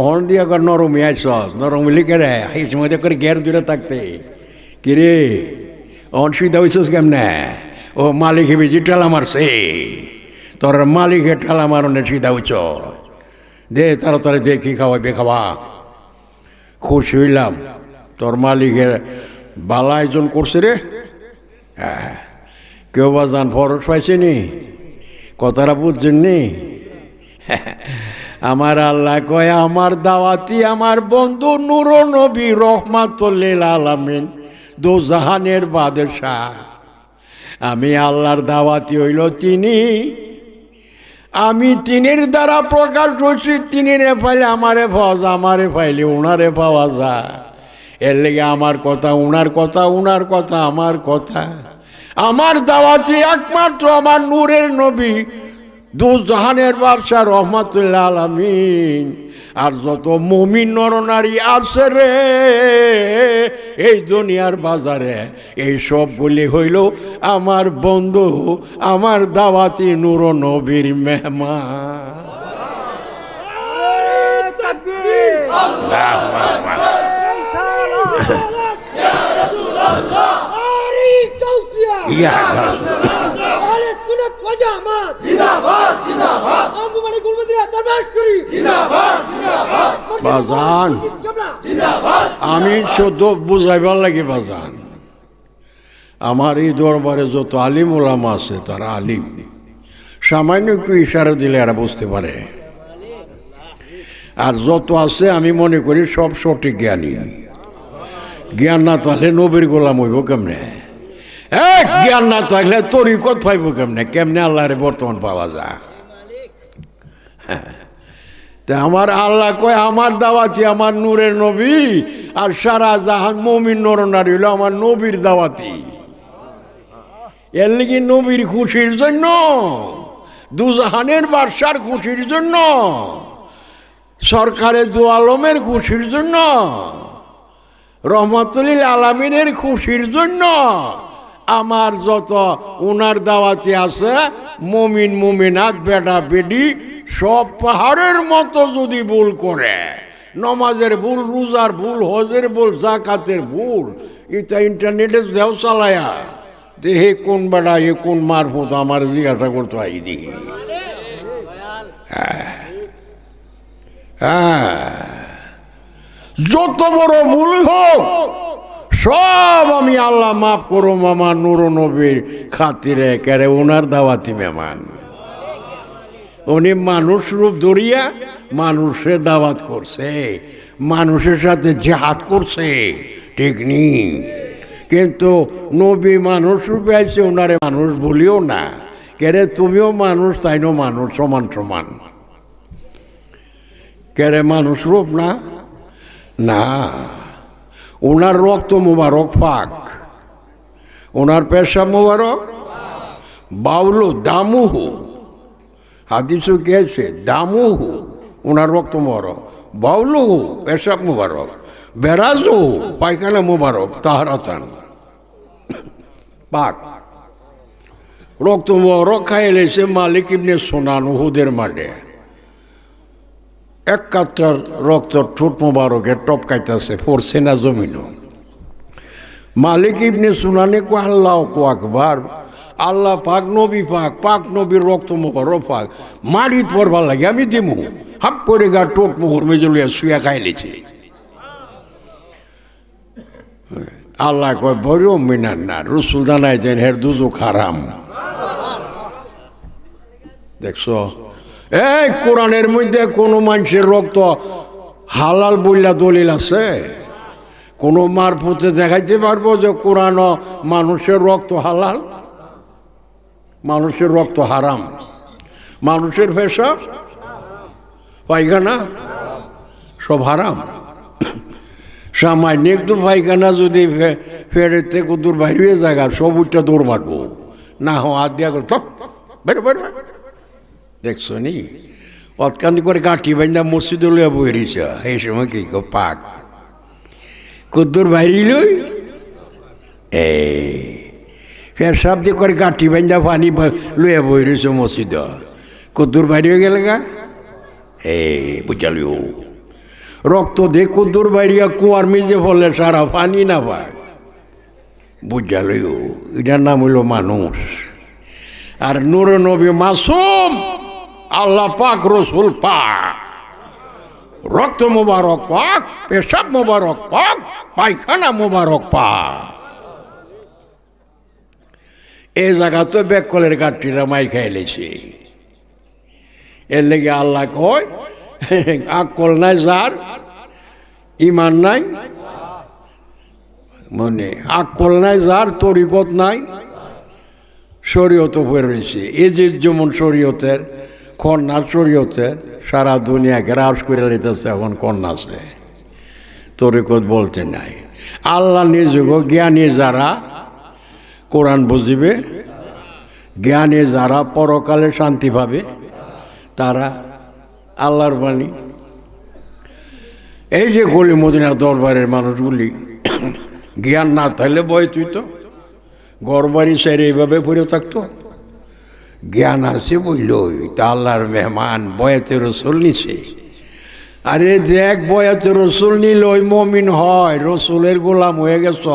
হন দিয়ে নরমি আইস, নরমি লিখে রে এই সময় করে ঘের দূরে থাকতে। কিরে অসুবিধা হইছস কেমনে? ও মালিক বেশি ঠেলা মারছে, তোর মালিকের ঠেলা মারনে সিধা হইছ। দে তাড়াতাড়ি দে, কি খাওয়াইবে খাওয়া। খুশি হইলাম, তোর মালিকের বালা আয়োজন করছে রে। কেউ বা যান ফরজ পাইছে নি? কথাটা বুঝছেন নি? আমার আল্লাহ কয় আমার দাওয়াতি আমার বন্ধু নূর নবী রহমাতুল লিল আলামিন দো জাহানের বাদশাহ। আমি আল্লাহর দাওয়াতি হইল তিনি, আমি তিনের দ্বারা প্রকাশ হচ্ছি। তিনিরে পাইলে আমারে পাওয়া যায়, আমারে পাইলে উনারে পাওয়া যায়। এর লেগে আমার কথা উনার কথা, উনার কথা আমার কথা। আমার দাওয়াতি একমাত্র আমার নূরের নবী দু জাহানের বাদশা রহমাতুল আলামিন। আর যত মুমিন নরনারী আছে রে এই দুনিয়ার বাজারে, এই সব বলি হইল আমার বন্ধু, আমার দাওয়াতি নূর নবীর মেহমান। বাজান আমি শুধু বুঝাইবার লাগে বাজান, আমার এই দরবারে যত আলিম ওলামা আছে তারা আলিম, সামান্য একটু ইশারা দিলে এরা বুঝতে পারে। আর যত আছে আমি মনে করি সব সঠিক জ্ঞানী। জ্ঞান না থাকলে নবীর গোলাম হইব কেমনে? জ্ঞান না থাকলে তরিকত পাইব কেমনে? কেমনে আল্লাহরে বর্তমান পাওয়া যায়? তা আমার আল্লাহ কয় আমার দাওয়াতি আমার নূরের নবী, আর সারা জাহান মুমিন নরনারী হইল আমার নবীর দাওয়াতি। এর লাগি নবীর খুশির জন্য, দুজাহানের বাদশার খুশির জন্য, সরকারের দু আলমের খুশির জন্য, রহমাতুল লিল আলামিনের খুশির জন্য আমার যত উনার দাওয়াতি আছে মুমিন মুমিনাত বেটা বেডি সব পাহাড়ের মতো যদি ভুল করে, নমাজের ভুল, রোজার ভুল, হজের ভুল, জাকাতের ভুল, এটা ইন্টারনেটে দেও চালায়া দেহে কোন বেড়া এ কোন মারফত আমার জিজ্ঞাসা করতে আইনি। যত বড় ভুল হোক সব আমি আল্লাহ মাফ করুম আমার নূর নবীর খাতিরে। কেরে ওনার দাওয়াতি মেহমান, উনি মানুষ রূপ ধরিয়া মানুষের দাওয়াত করছে, মানুষের সাথে জিহাদ করছে, ঠিক নেই? কিন্তু নবী মানুষ রূপে আছে, ওনারে মানুষ বলিও না। কেরে তুমিও মানুষ, তাইনো মানুষ, সমান সমান। কেরে মানুষ রূপ না? না, ওনার রক্ত মুবারক পাক, ওনার পেশাব মুবারক বাউলু দামুহু, হাদিসু গেছে দামুহু, ওনার রক্ত মুবারক বাউলুহু, পেশাব মুবারক বেরাজু, পায়খানা মুবারক তাহারাতান পাক। রক্ত মুবারক খাইলেছে মালিক ইবনে সুনান উহুদের মাঠে। এক কাতরার রক্ত ঠোঁট মুবারকের টপকাইতেছে, পড়ছে না জমিন। মালিক ইবনে সুনানে কো আল্লাহ আকবার, আল্লাহ পাক নবী পাক, পাক নবীর রক্ত মুবারক পাক মারিত পড়বার লাগে আমি দিমু, হাপ করে গা টোট মুহুর মেজলিয়া শুয়া খাইলেছে। আল্লাহ কয় বড় মিনার না, রসুল জানাই দেন হের দুজক হারাম। দেখছো, এই কোরআনের মধ্যে কোনো মানুষের রক্ত হালাল বইলা দলিল আছে? কোনো মারফতে দেখাইতে পারবো যে কোরআন মানুষের রক্ত হালাল, মানুষের রক্ত হারাম, মানুষের পেশাব পায়খানা সব হারাম? সামান্য একটু পায়খানা যদি ফেরেতে কদুর বাইরে জায়গা সব উঠটা দৌড় মারবো, না হাত দিয়া করে বেরো বেরো। দেখছো নি অতকান্দি করে গাঁঠি বাইন্দা মসজিদে লইয়া বই রয়েছে, এই সময় কি পাক কদ্দুর বাইরে লই ফের সব দিয়ে করে গাঁঠি বাইন্দা পানি লইয়া বই রয়েছে মসজিদ, কদ্দুর বাইরে গেলে গা বুঝালিও রক্ত দিয়ে কদ্দুর বাইরিয়া কুয়ার মিজে ফলে সারা পানি না পায়, বুঝালিও এটার নাম হইল মানুষ। আর নূরে নবী মাসুম, আল্লাহ পাক রসুল পাক, রক্ত মোবারক পাক, পেশাব মোবারক পাক, পায়খানা মোবারক পাক। এই জায়গা তো বেকলের গাঠটিরা মাই খাইলেছে। এর লেগে আল্লাহ কয় আকল নাই যার, ইমান নাই, মানে আকল নাই যার, তরিকত নাই, শরীয়ত হয়ে রয়েছে। এই যে যেমন শরীয়তের কন্যা, শরীয়তের সারা দুনিয়া গ্রাস করে নিতেছে এখন কন্যা আছে, তরিকত বলতে নাই। আল্লাহ নিজেও জ্ঞানী যারা কোরআন বুঝিবে, জ্ঞানী যারা পরকালে শান্তি পাবে, তারা আল্লাহর বাণী। এই যে গলি মদিনা দরবারের মানুষগুলি জ্ঞান না থাকলে বয় তুই তো ঘর বাড়ি সেরে এইভাবে পড়ে থাকতো। জ্ঞান আছে বইলই তা আল্লাহর মেহমান বয়াতে রসুল নিছে। আরে দেখ বয়াতে রসুল নিল ওই মমিন হয়, রসুলের গোলাম হয়ে গেছ।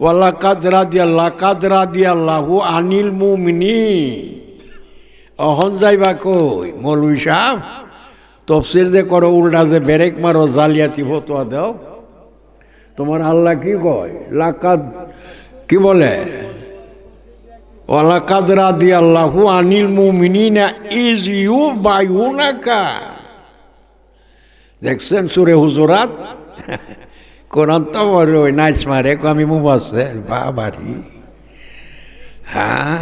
ওয়াল্লা কাদরা দিয়াল্লাহু আনিল মুমিনি। অহন যাইবা কই মৌলভী সাহেব, তফসির যে করো উল্টা যে বেরেক মারো জালিয়াতি ফতোয়া দাও, তোমার আল্লাহ কি কয়? লাকাদ কি বলে? ওয়ালাকাদ রাদিয়াল্লাহু আনিল মুমিনিনা ইজ ইউবাইউনাকা। দেখছেন সূরা হুজুরাত? কোরআন তো বড় নাইস মারে, আমি মুফাসসির বাবারি। হ্যাঁ,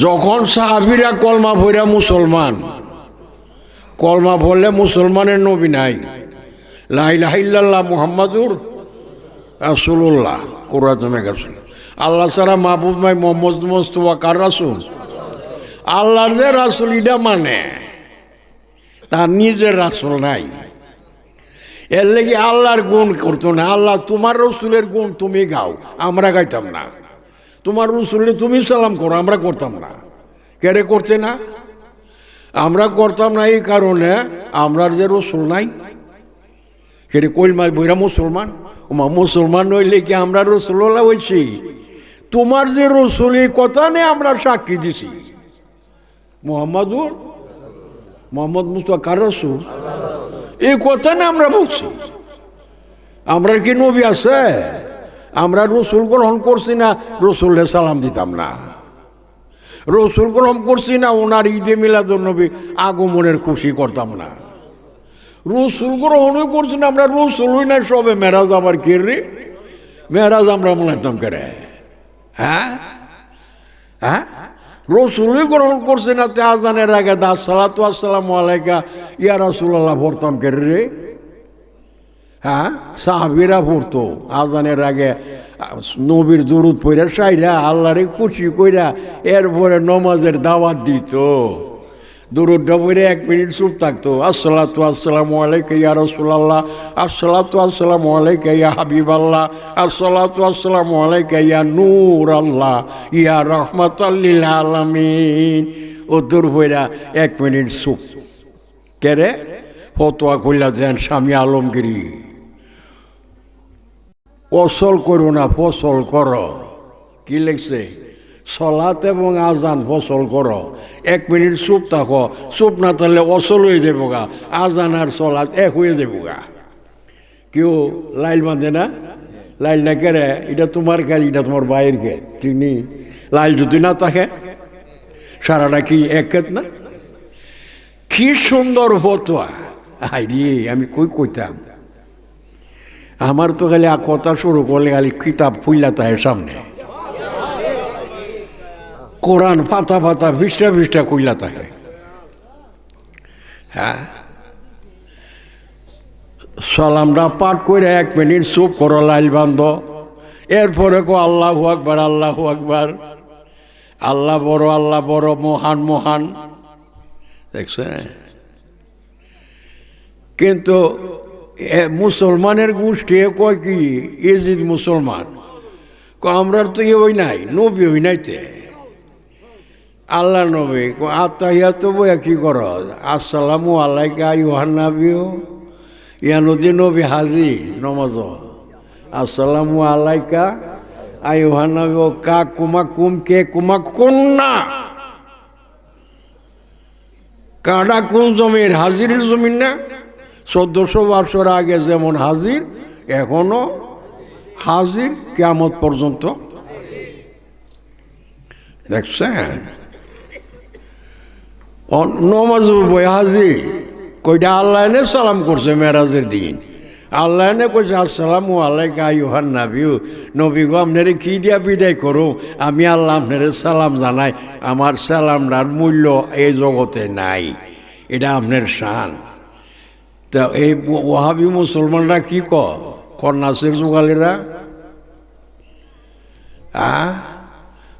যখন সাহাবীরা কলমা পড়া মুসলমান, কলমা পড়লে মুসলমানের নবী নাই, লা ইলাহা ইল্লাল্লাহ মুহাম্মাদুর রাসূলুল্লাহ কোরআন গেছে। আল্লাহ ছাড়া মাহবুব নাই, মোহাম্মদ মুস্তাফা কার রাসূল? আল্লাহর যে রাসূল এটা মানে, তার নিজের রাসূল নাই। এর লেগে আল্লাহর গুণ করতো না। আল্লাহ তোমার রসুলের গুণ তুমি গাও, আমরা গাইতাম না। তোমার রসুলে তুমি সালাম করো, আমরা করতাম না। কেড়ে করতে না? আমরা করতাম না এই কারণে আমরার যে রসুল নাই। কেড়ে কইলমাই বইরা মুসলমান, ওমা মুসলমান হইলে কি আমরা রসুল্লাহ হয়েছি? তোমার যে রসুল এই কথা নিয়ে আমরা সাক্ষী দিছি। মোহাম্মদ মুস্তাফা কার রসুল? এই কথা না আমরা বলছি। আমরা কি নবী আছে? আমরা রসুল গ্রহণ করছি না, রসুলে সালাম দিতাম না। রসুল গ্রহণ করছি না, ওনার ঈদে মিলাদুন্নবী আগমনের খুশি করতাম না। রসুল গ্রহণও করছি না, আমরা রসুল হই না। সবে মেরাজ আবার কে রে? মেরাজ আমরা মনাইতাম করে। হ্যাঁ হ্যাঁ, রসুলই গ্রহণ করছে না, তে আজানের আগে আসসালাতু আসসালামু আলাইকা ইয়া রাসূলুল্লাহ পড়তাম কে রে? হ্যাঁ, সাহাবীরা পড়তো আজানের আগে নবীর দুরূদ পড়া সাইরা আল্লাহরে খুশি কইরা এরপরে নমাজের দাওয়াত দিত। দুরূদটা পড়ে 1 মিনিট চুপ থাকতো, আসসালাতু আসসালামু আলাইকা ইয়া রাসূলুল্লাহ, আসসালাতু আসসালামু আলাইকা ইয়া হাবিবাল্লাহ, আসসালাতু আসসালামু আলাইকা ইয়া নূর আল্লাহ ইয়া রাহমাতাল লিল আলামিন। ও দূর পড়া 1 মিনিট চুপ। কেরে ফতোয়া কইলা দেন স্বামী আলমগিরি, অসল করো না ফসল করো। কি লিখছে? সলাত এবং আজান ফসল করো। 1 মিনিট চুপ থাকো, চুপ না থাকলে অসল হয়ে যাবো গা, আজান আর সলাত এক হয়ে যাবো গা। কেউ লাইল বাঁধে না, লাইল না কেরে, এটা তোমার কাজ, এটা তোমার বাইরের কাজ, ঠিক নেই? লাইল যদি না থাকে সারাটা কি এক কাজ না? কি সুন্দর ফতোয়া! আরে আমি কইতাম, আমার তো খালি কথা শুরু করলে খালি কিতাব খুইলা তাই সামনে, কোরআন পাতা পাতা পৃষ্ঠা পৃষ্ঠা খুইলা থাকে। হ্যাঁ, সালামটা পাঠ করে 1 মিনিট চুপ করো, লাইল বান্ধ, এরপরে কো আল্লাহু আকবার, আল্লাহু আকবার, আল্লাহ বড়, মহান মহান। দেখছেন? কিন্তু মুসলমানের গোষ্ঠী কয় কি ইজিদ মুসলমান, আমরা তো ওই নাই, নবী ওই নাইতে আল্লাহ নবী আত্মাহিয়াত বইয়া কি কর, আসসালামু আলাইকা আইয়ুহান নাবিয়্যু, ইয়া নবী হাজি নমাজ, আসসালামু আলাইকা আইয়ুহান নাবিয়্যু, কা কুমা কুম কে কুমা কুন্না, কাডা কোন জমির? হাজিরের জমিন না? 1400 বছর আগে যেমন হাজির, এখনো হাজির কিয়ামত পর্যন্ত। দেখছেন? নমাজ বই হাজির কইটা আল্লাহ এনে সালাম করছে মেরাজের দিন, আল্লাহ এনে কইছে আসসালামু আলাইকা আইয়ুহান নাবিয়্যু, নবী গো আপনারে কি দিয়া বিদায় করো, আমি আল্লাহ আপনারে সালাম জানাই, আমার সালামটার মূল্য এই জগতে নাই, এটা আপনার শান। তা এই ওয়াহাবি মুসলমানরা কি কন্যাসের যুগালীরা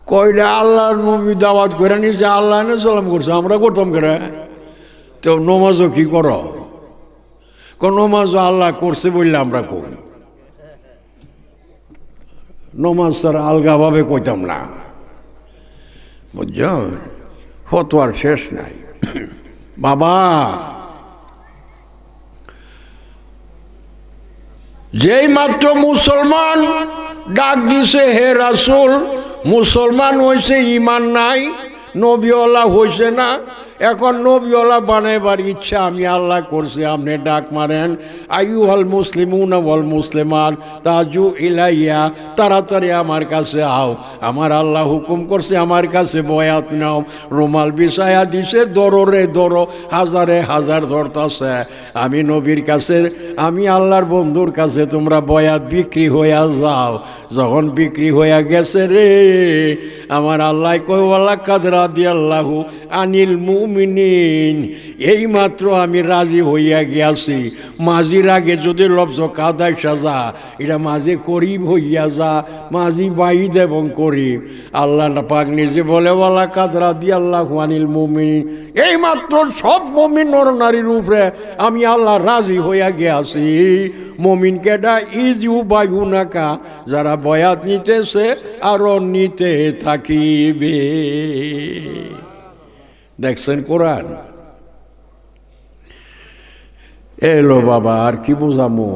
কইলে আল্লাহর নবী দাওয়াত করে নিয়েছে, আল্লাহ এনে সালাম করছে, আমরা করতাম করে। তো নমাজও কি করো? নমাজও আল্লাহ করছে বললে আমরা করি, নমাজ তার আলগাভাবে কইতাম না, বুঝছ? ফতোয়ার শেষ নাই বাবা। যেই মাত্র মুসলমান ডাক দিছে হে রাসূল, মুসলমান হয়েছে, ইমান নাই, নবীওয়ালা হয়েছে না, এখন নবীওয়ালা বানাইবার ইচ্ছা আমি আল্লাহ করছি, আপনি ডাক মারেন, আইয়ুহাল মুসলিমুনা ওয়াল মুসলিমাত তাজু ইলাইয়া, তাড়াতাড়ি আমার কাছে আও, আমার আল্লাহ হুকুম করছে আমার কাছে বয়াত নাও। রুমাল বিছায়া দিছে, ধরো রে ধরো, হাজারে হাজার ধরতাছে। আমি নবীর কাছে, আমি আল্লাহর বন্ধুর কাছে তোমরা বয়াত বিক্রি হইয়া যাও। যখন বিক্রি হইয়া গেছে রে, আমার আল্লাহ কই ওয়ালাকাদ রাদিয়াল্লাহু আনিল মুমিনিন, এই মাত্র আমি রাজি হইয়া গিয়াছি। মাঝির আগে যদি লফজ কাদাই সাজা, এটা মাঝে করিব হইয়া যা, মাঝি বাইদ এবং করিব। আল্লাহ পাক নিজে বলে ওয়ালাকাদ রাদিয়াল্লাহু আনিল মুমিনিন, এই মাত্র সব মুমিন নর নারীর উপরে আমি আল্লাহ রাজি হইয়া গিয়াছি। মুমিন কেডা? ইজু বায়ুনাকা, যারা বয়াত নিতেছে আরো নিতে থাকিবে। দেখছেন কোরআন? এলো বাবা, আর কি বুঝামো,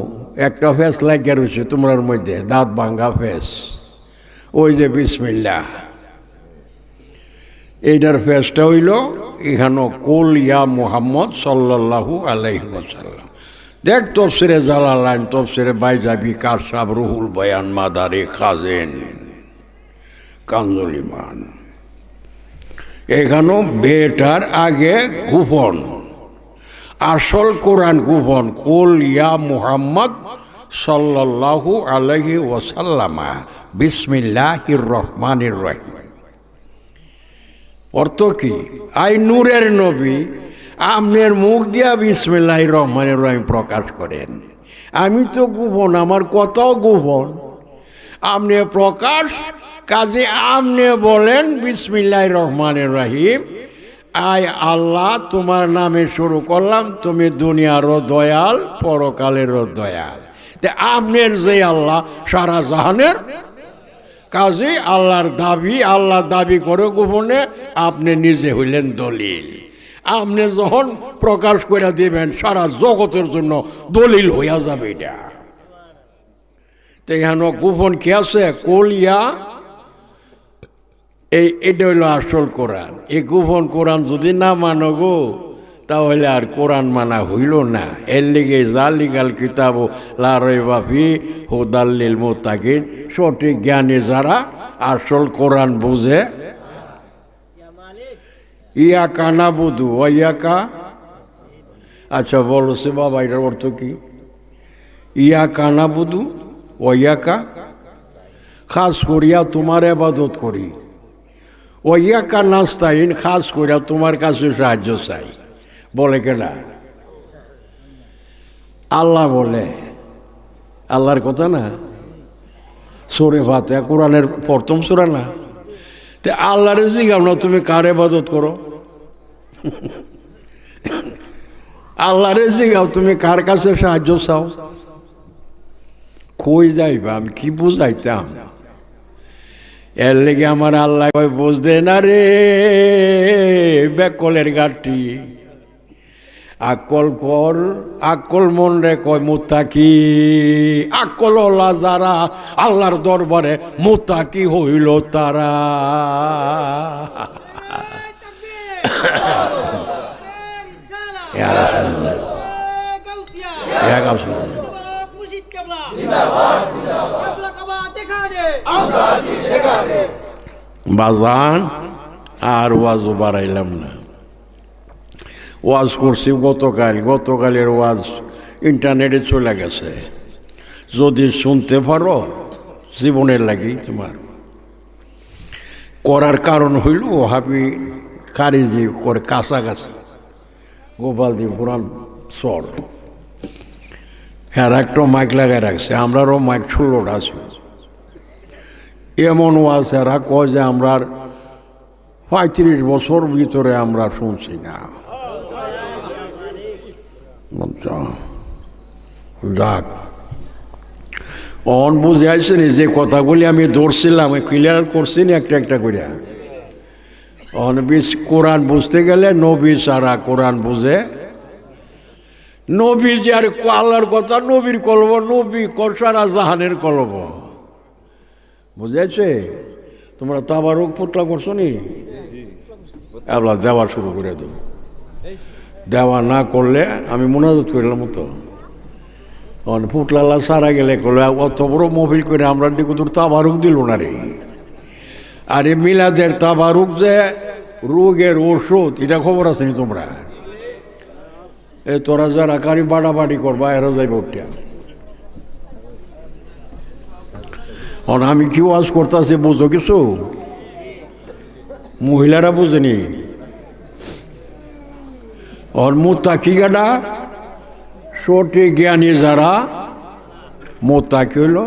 একটা ফেস লাগিয়ে রয়েছে তোমার মধ্যে, দাঁত ভাঙ্গা ফেস, ওই যে বিসমিল্লাহ, এইটার ফেসটা হইল এখানে কুল ইয়া মুহাম্মদ সাল্লাল্লাহু আলাইহি ওয়াসাল্লাম। দেখ তফসিরে জালালাইন, তফসিরে বাইজাবি, কাশাব, রুহুল বয়ান, মাদারে খাজেন, কানজুল ইমান, এখানেও বেটার আগে গোপন, আসল কোরআন গোপন, কুল ইয়া মুহাম্মদ সাল্লাল্লাহু আলাইহি ওয়াসাল্লাম বিসমিল্লাহির রহমানির রহিম। অর্থ কি? আই নূরের নবী, আপনার মুখ দিয়া বিসমিল্লাহির রহমানির রহিম প্রকাশ করেন। আমি তো গোপন, আমার কথাও গোপন, আপনি প্রকাশ, কাজে আপনি বলেন বিসমিল্লাহির রহমানির রহিম। আয় আল্লাহ, তোমার নামে শুরু করলাম, তুমি দুনিয়ারও দয়াল, পরকালেরও দয়াল। তে আপনার যে আল্লাহ সারা জাহানের, কাজে আল্লাহর দাবি, আল্লাহ দাবি করে গোপনে, আপনি নিজে হইলেন দলিল। আপনি যখন প্রকাশ করে দিবেন সারা জগতের জন্য দলিল হইয়া যাবে এটা। তো এখানে গোপন কি আছে? কলিয়া, এটা হইল আসল কোরআন। এই গোপন কোরআন যদি না মানো গো, তাহলে আর কোরআন মানা হইল না। এর লিগে জালিকাল কিতাব লা রাইবা ফিহি হুদাল লিল মুত্তাকিন, সঠিক জ্ঞানী যারা আসল কোরআন বুঝে। ইয়াকা নাবুদু ওয়া ইয়াকা, আচ্ছা বলো সে বাবা, এটার অর্থ কি? ইয়াকা নাবুদু ওয়া ইয়াকা, খাস করিয়া তোমার ইবাদত করি। ওয়া ইয়াকা নাস্তাইন, খাস করিয়া তোমার কাছে সাহায্য চাই। বলে কেনা? আল্লাহ বলে, আল্লাহর কথা না, সূরা ফাতিহা কোরআনের প্রথম সূরা না? তে আল্লাহরে জিজ্ঞাসা না তুমি কার ইবাদত করো? আল্লাহরে জিজ্ঞাসা তুমি কার কাছে সাহায্য চাও? কই যাইবা? আমি কি বুঝাইতাম? এর লেগে আমার আল্লাহ কয়, বুঝদে না রে বেকলের গাঠি, আকল পর আকল মন রে কয় মুত্তাকি। আকল ওলা যারা আল্লাহর দরবারে মুত্তাকি হইল তারা। বাজান আর ওয়াজ বাড়াইলাম না। ওয়াজ করছি গতকালের ওয়াজ ইন্টারনেটে চলে গেছে। যদি শুনতে পারো জীবনের লাগি তোমার করার কারণ হইল হাবি খারিজি করে কাছাকাছি গোপালদি পুরান চর, হ্যাঁ একটা মাইক লাগাই রাখছে, আমরারও মাইক 16টা আছে। এমন ওয়াজ এরা কয় যে আমরা 35 বছর ভিতরে আমরা শুনছি না। যাক, অন বুঝে আসছেন যে কথাগুলি আমি ধরছিলাম, ক্লিয়ার করছি না একটা একটা করে। কোরআন বুঝতে গেলে নবী ছাড়া কোরআন বুঝে। নবী যে আর আল্লাহর কথা, নবীর কলব, নবী সারা জাহানের কলব, বুঝেছে? তোমরা তাবারুক পোটলা করছো নি? আল্লাহ দেওয়া শুরু করে দেবো। দেওয়া না করলে আমি মোনাজাত করলাম তো, ফুটলাল্লা সারা গেলে করলে অত বড় মহফিল করে আমরা দিকে তোর তাবারুক দিল না রে। আর এই মিলাদের তাবারুক যে রোগের ওষুধ, এটা খবর আছে নি তোমরা? এ তোরা যারা কারি বাড়াবাড়ি করবা এরা যাইব উঠিয়া। আমি কি ওয়াজ করতেছি বুঝো কিছু? মহিলারা বুঝেনি। ওর মুত্তাকি গাডা সঠিক জ্ঞানী যারা মুত্তাকি হইল।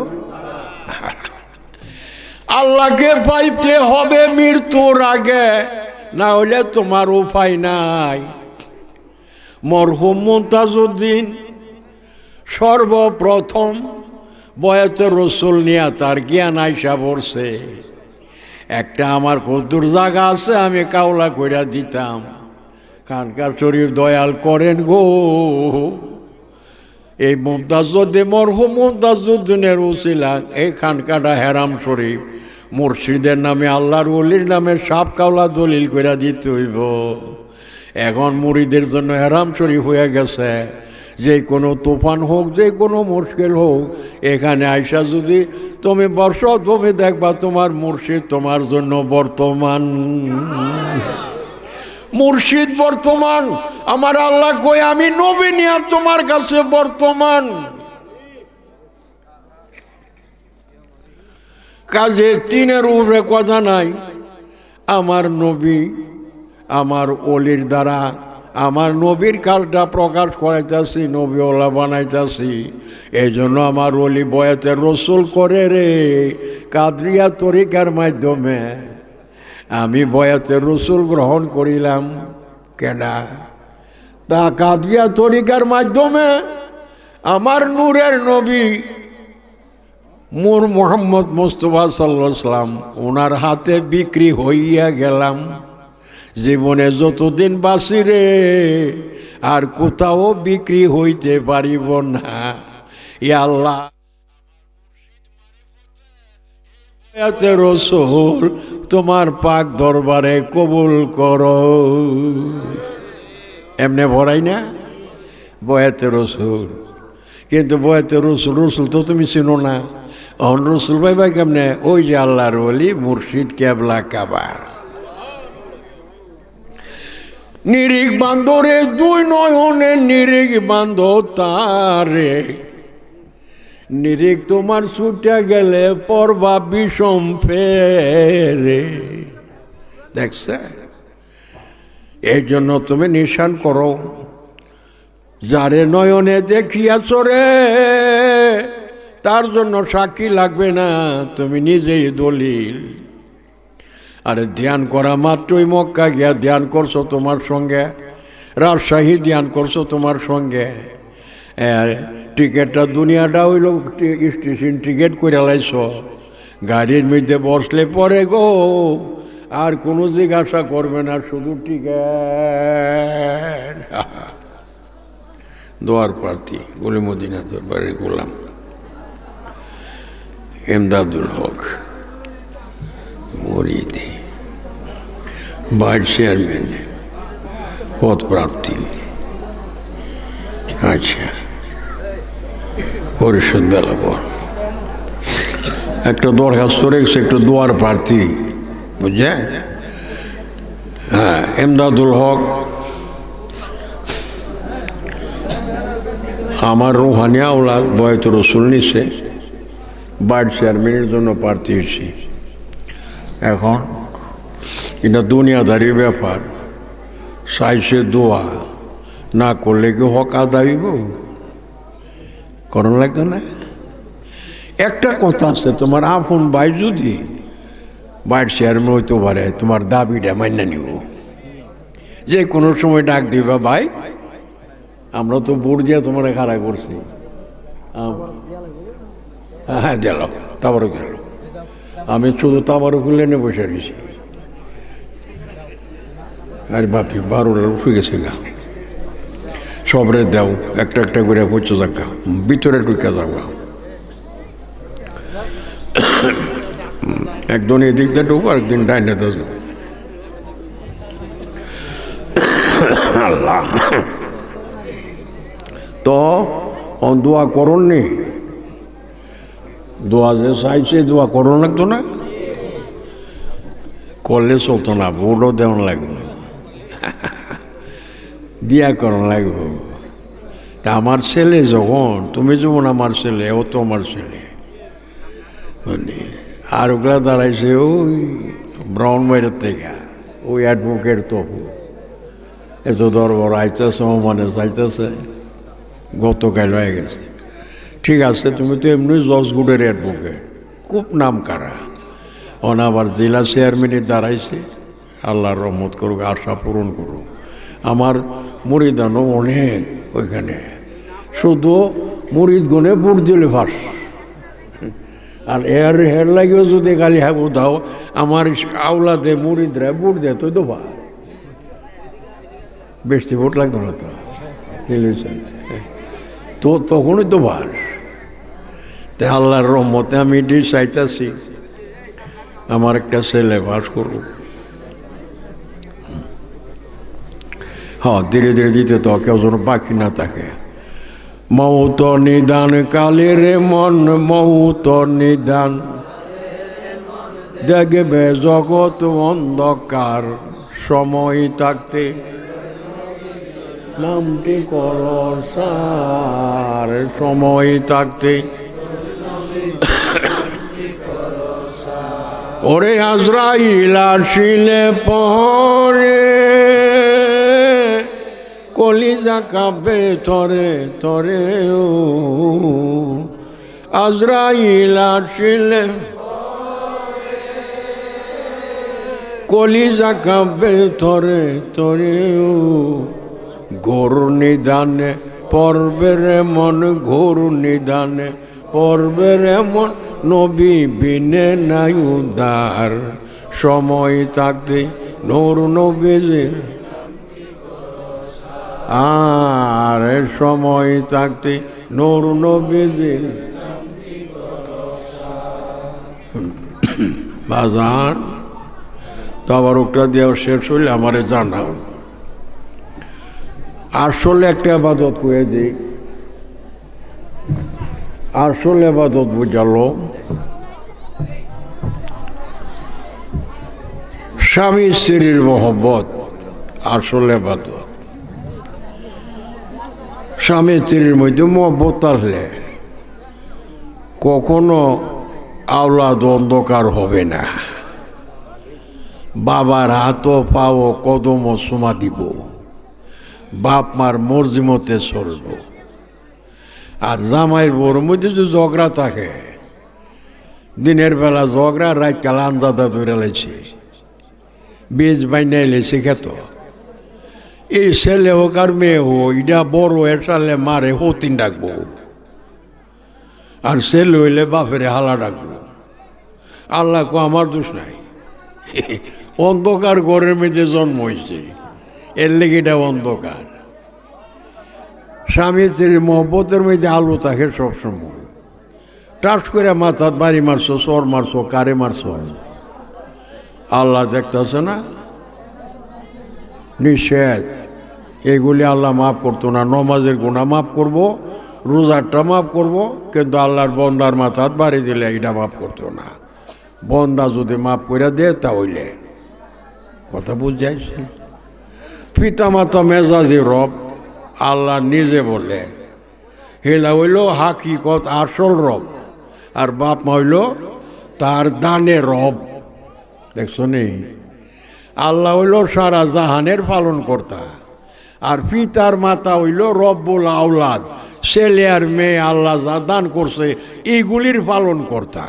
আল্লাহকে পাইতে হবে মৃত্যুর আগে, না হলে তোমার উপায় নাই। মরহুম মুমতাজউদ্দিন সর্বপ্রথম বয়াতে রসুল নিয়া তার জ্ঞান আইসা পড়ছে। একটা আমার কদ্দুর জায়গা আছে, আমি কাওলা কইরা দিতাম। খানকা শরীফ দয়াল করেন গো, এই মুমতাজউদ্দিন মরহুম মুমতাজউদ্দিনের উসিলা এই খানকাটা হেরাম শরীফ মুর্শিদের নামে, আল্লাহর ওলির নামে সাপ কাওলা দলিল কইরা দিতে হইব। এখন মুরিদের জন্য হেরাম শরীফ হয়ে গেছে। যে কোনো তুফান হোক, যে কোনো মুশকিল হোক, এখানে আইসা যদি তুমি বর্ষ, তুমি দেখবা তোমার মুর্শিদ তোমার জন্য বর্তমান। মুর্শিদ বর্তমান, আমার আল্লাহ কই আমি নবী নিয়া তোমার কাছে বর্তমান। কাজে তিনের উপরে কথা নাই। আমার নবী আমার অলির দ্বারা আমার নবীর কালটা প্রকাশ করাইতেছি, নবীওয়ালা বানাইতেছি। এই জন্য আমার অলি বয়াতে রসুল করে রে কাদরিয়া তরিকার মাধ্যমে আমি বয়াতে রসুল গ্রহণ করিলাম। কেনা তা কাদরিয়া তরিকার মাধ্যমে আমার নূরের নবী মোর মোহাম্মদ মুস্তাফা সাল্লাল্লাহু আলাইহি সাল্লাম ওনার হাতে বিক্রি হইয়া গেলাম। জীবনে যতদিন বাঁচি রে আর কোথাও বিক্রি হইতে পারিব না। ইয়া আল্লাহ রসুল তোমার পাক দরবারে কবুল করো। এমনে ভরাই না বয়াতে রসুল, কিন্তু বয়াতে রসুল রসুল তো তুমি চিনো না। অন রসুল ভাই ভাই কেমনে? ওই যে আল্লাহর ওলি মুর্শিদ কেবলা কাবার। নিরিখ বান্দরে দুই নয়নে নিরিখ বান্ধ তারে, নিরিখ তোমার ছুটে গেলে পরবা বিষম ফেরে। দেখছে? এই জন্য তুমি নিশান করো, যারে নয়নে দেখিয়াছ রে তার জন্য সাক্ষী লাগবে না, তুমি নিজেই দলিল। আরে ধ্যান করা মাত্রই মক্কা গিয়া ধ্যান করছো তোমার সঙ্গে, রাজশাহী ধ্যান করছো তোমার সঙ্গে। টিকিটটা দুনিয়াটা হইল স্টেশন টিকিট করে লাইছ, গাড়ির মধ্যে বসলে পরে গো আর কোনো জিজ্ঞাসা করবে না, শুধু টিকিট। দোয়ার প্রার্থী গলিমদিনা দরবারের গোলাম এমদাদুল হক মরিদ, ভাইস চেয়ারম্যান পদ প্রার্থী। আচ্ছা, পরিষদ বেলাবর একটা দরখাস্ত রেখেছে, একটু দোয়ার প্রার্থী, বুঝছে? হ্যাঁ, এমদাদুল হক আমার রুহানি আওলাদ বয়াত রসুল নিছে, ভাইস চেয়ারম্যানের জন্য প্রার্থী হয়েছি। এখন এটা দুনিয়াদারির ব্যাপার, চাইছে দোয়া না করলে কি হক আদায়ব? করণ লাগতো না? একটা কথা আছে, তোমার আপন ভাই যদি ভাইস চেয়ারম্যান হইতে পারে, তোমার দাবিটা মান্য নিব। যে কোনো সময় ডাক দিবা, ভাই আমরা তো ভোট দিয়ে তোমার খাড়া করছি, হ্যাঁ দিল তারপরে দিল, আমি শুধু তাবারও খুলে নিয়ে বসে রয়েছি। আর বাপি 12টার উঠে গেছে গা, সবরে দাও একটা একটা করে পৌঁছে থাকা, ভিতরে ঢুকে যাবা। একদিন এদিক দিয়ে ঢুকবো, একদিন ডাইনে দোষ। আল্লাহ তো দোয়া করুন নি, দোয়া যে চাইছে দোয়া করুন লাগতো না, করলে চলতো না, ভোটও দেওয়ান লাগবে, দিয়া করণ লাগবে। তা আমার ছেলে যখন, তুমি যেমন আমার ছেলে, ও তো আমার ছেলে, আর ওগুলা দাঁড়াইছে ওই ব্রাউন বাইরের থেকে, ওই অ্যাডভোকেট তপু এত দরবার আইতেছে, মানে চাইতেছে, গতকাল হয়ে গেছে। ঠিক আছে, তুমি তো এমনি জজগুডের অ্যাডভোকেট, খুব নাম কারা, আবার জেলা চেয়ারম্যানের দাঁড়াইছে। আল্লাহর রহমত করুক, আশা পূরণ করুক। আমার মুরিদানো অনেক ওইখানে, শুধু মুরিদ গুনে ভোট দিলে ফাঁস। আর হের লাগেও যদি খালি হ্যাঁ দাও, আমার আওলাদে মুরিদরা ভোট দেয় তো দোভা, বেশি ভোট লাগতো না তো, তো তখনই তো ভার। তাই আল্লাহর রহমতে আমি এটি চাইতেছি আমার একটা ছেলে বাস করুক। হ্যাঁ, ধীরে ধীরে দিতে তো কেউ যেন বাকি না থাকে। মৌত নিদান কালে রে মন, মৌত নিদান দেখবে জগৎ অন্ধকার, সময় থাকতে নামটি করো সার, সময় থাকতে ওরে আজরাইল আসিলে পরে কলিজা কাঁপে তরে তরে ও আজরাইল আসিলে কলিজা কাঁপে তরে তরে ও ঘোর নিদানে পর্বের মন ঘোর নিদানে পর্বের মন নবী বিনে নাই উদার সময় থাকতে নূর নবীজির আর সময় থাকতে নূর নবীজির বাজান তো আবার ওটা দেওয়া শেষ হইলে আমারে জানাও আসলে একটা আবাদত করে দিই আসলে আবাদত বুঝালো স্বামী স্ত্রীর মহব্বত আসলে আবাদত স্বামী স্ত্রীর মধ্যে মহব্বত আসলে কখনো আওলাদ অন্ধকার হবে না বাবার হাতও পাও কদম সোমা দিব বাপ মার মর্জি মতে চলব আর জামাইয়ের বউর মধ্যে যে ঝগড়া থাকে দিনের বেলা ঝগড়া রাত কাল আন্দাদা ধরে লেছে বীজ বাইনাই লেছে খেত এই ছেলে হোক আর মেয়ে হোক এটা বড় এসালে মারে হতিন ডাকবো আর ছেলে হইলে বাপেরে হালা ডাকবো আল্লাহ কো আমার দোষ নাই অন্ধকার ঘরের মধ্যে জন্ম হয়েছে এর লেগে এটা অন্ধকার স্বামী স্ত্রীর মহব্বতের মধ্যে আলো থাকে সবসময় টাচ করে মাথাত বাড়ি মারছো চর মারছো কারে মারছো আল্লাহ দেখতেছে না নিষেধ এগুলি আল্লাহ মাফ করতো না নমাজের গুনাহ মাফ করব রোজারটা মাফ করব কিন্তু আল্লাহর বন্দার মাথাত বাড়ি দিলে এটা মাফ করতো না বন্দা যদি মাফ করে দেয় তাহলে কথা বুঝাইছে পিতা মাতা মেজাজি রব আল্লাহ নিজে বলে হেলা হইল হাকিকত আসল রব আর বাপ মা হইল তার দানে রব দেখছো নি আল্লাহ হইল সারা জাহানের পালন কর্তা আর পিতার মাতা হইল রব্বুল আওলাদ ছেলে আর মেয়ে আল্লাহ যা দান করছে এইগুলির পালন কর্তা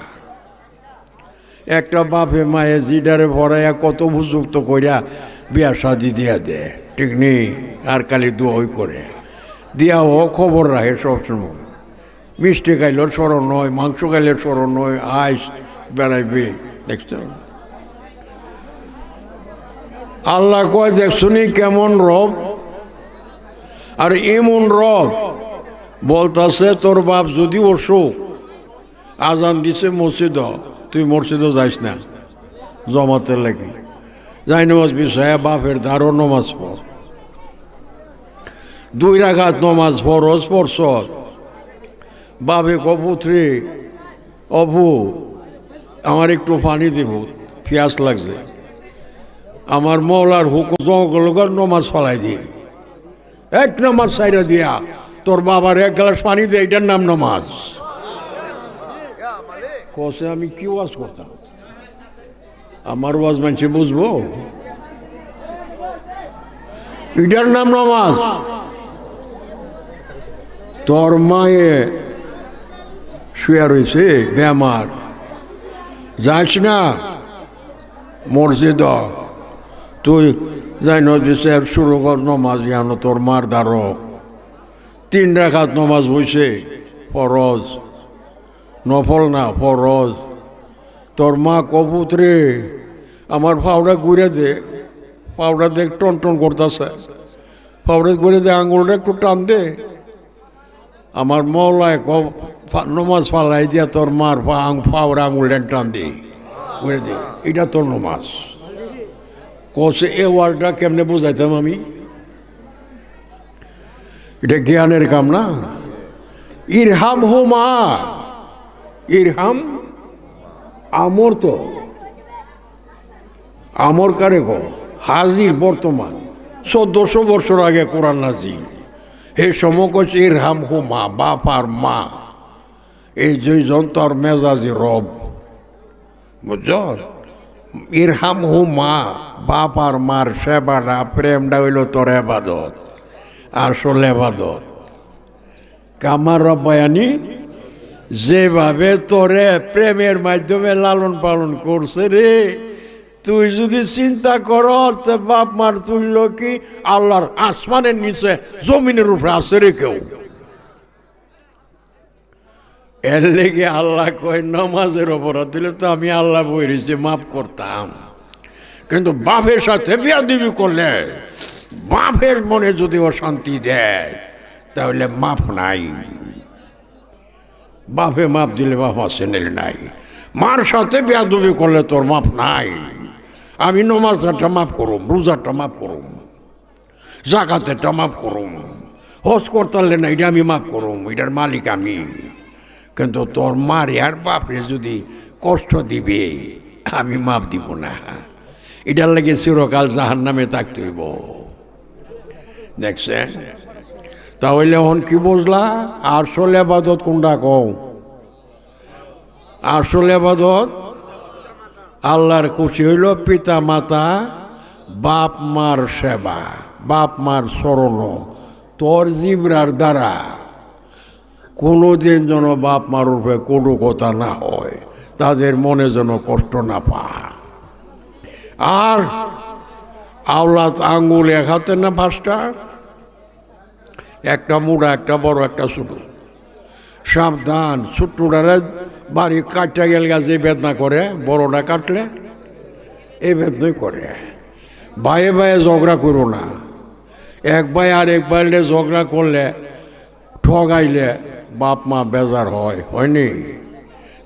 একটা বাপে মায়ে জিডারে ভরাইয়া কত উপযুক্ত কইরা বিয়া শাদি দিয়া দেয় ঠিক নেই আর কালি দোয়াই করে দিয়া ও খবর রাখে সবসময় মিষ্টি খাইলেও স্মরণ নয় মাংস খাইলে স্মরণ নয় আইস বেড়াইবে দেখছো আল্লাহ কয় দেখছো নি কেমন রব আর এমন রব বলতাছে তোর বাপ যদি অসুখ আজান দিছে মসজিদ তুই মসজিদও যাইস না জমাতে লাগি যাই নামাজ বিষয়ে বাপের ধারও নমাজ পড় 2 রাকাত নমাজ ফরজ পড়ছ বাবে কপুত্রী অপু আমার একটু পানি দিব পিয়াস লাগছে আমার মৌলার হুকুম জঙ্গলগর নমাজ ফলাই দিয়ে এক নামাজ সাইরা দিয়া তোর বাবার 1 গ্লাস পানি দিয়ে এটার নাম নমাজ কষে আমি কি ওয়াজ করতাম আমার ওয়াজ মানছে বুঝবো এটার নাম নামাজ তোর মায়ে শুয়ে রয়েছে বেমার যাস না মসজিদ তুই যাই নদী শুরু কর নমাজ জানো তোর মার দ্বারো 3 রাকাত নমাজ হইছে ফরজ নফল না ফরজ তোর মা কপুত্রে আমার ফাউডা ঘুরে দে ফাউডা দেখ টন টন করতেছে ফাউডা ঘুরে দে আঙুলটা একটু টান দে আমার মৌলায় নমাজ ফালাই দিয়া তোর মার ফাউডা আঙুলটা টান দে ঘুরে দে এটা তোর নমাজ কষে এ ওয়ার্ডটা কেমনে বোঝাইতাম আমি এটা জ্ঞানের কাম না ইরহাম হুমা ইরহাম আমর তো আমর কারে গো হাজির বর্তমান 1400 বছর আগে কোরআন নাজিল হে সমকচ ইরহাম হুমা বাপ আর মা এই দুইজন তোর মেজাজি রব বুঝছ ইরহাম হু মা, বাপ আর মার সেবাটা প্রেমটা হইল তোর এবাদত, আসল এবাদত। কামার রব্বায়ানি যেভাবে তোরে প্রেমের মাধ্যমে লালন পালন করছে রে, তুই যদি চিন্তা কর বাপ মার তুইল কি আল্লাহর আসমানের নিচে জমিনের উপরে আছে রে কেউ? এর লেগে আল্লাহ কয় নামাজের অপরাধ দিলে তো আমি আল্লাহ বইরেছি মাফ করতাম, কিন্তু বাপের সাথে বেয়াদবি করলে, বাপের মনে যদি অশান্তি দেয় তাহলে মাফ নাই। বাপে মাপ দিলে বাপ আছে, নিলে নাই। মার সাথে বেয়াদবি করলে তোর মাপ নাই। আমি নমাজটা মাফ করুম, রোজাটা মাফ করুম, জাকাতেরটা মাফ করুম, হজ করতালে না এটা আমি মাফ করুম, এটার মালিক আমি। কিন্তু তোর মারে আর বাপরে যদি কষ্ট দিবে আমি মাপ দিব না। এটার লাগে চিরকাল জাহান্নামে থাকতে হইব। দেখছেন? তাহলে এখন কি বুঝলা? আসল ইবাদত কোনটা কও? আসল ইবাদত আল্লাহর খুশি হইল পিতা মাতা, বাপ মার সেবা, বাপ মার স্মরণ তোর জিবরার দ্বারা। কোনোদিন যেন বাপ মার উপরে কোনো কথা না হয়, তাদের মনে যেন কষ্ট না পায়। আর আওলাদ আঙ্গুল এক হাতে না 5টা, একটা মুড়া, একটা বড়, একটা ছোট। সাবধান, ছোট্টটারে বাড়ি কাটটা গেল যে বেদনা করে, বড়টা কাটলে এই বেদনাই করে। ভাইয়ে ভাইয়ে ঝগড়া করো না। এক ভাই আর এক ভাইলে ঝগড়া করলে, ঠগাইলে বাপ মা বেজার হয়, হয়নি?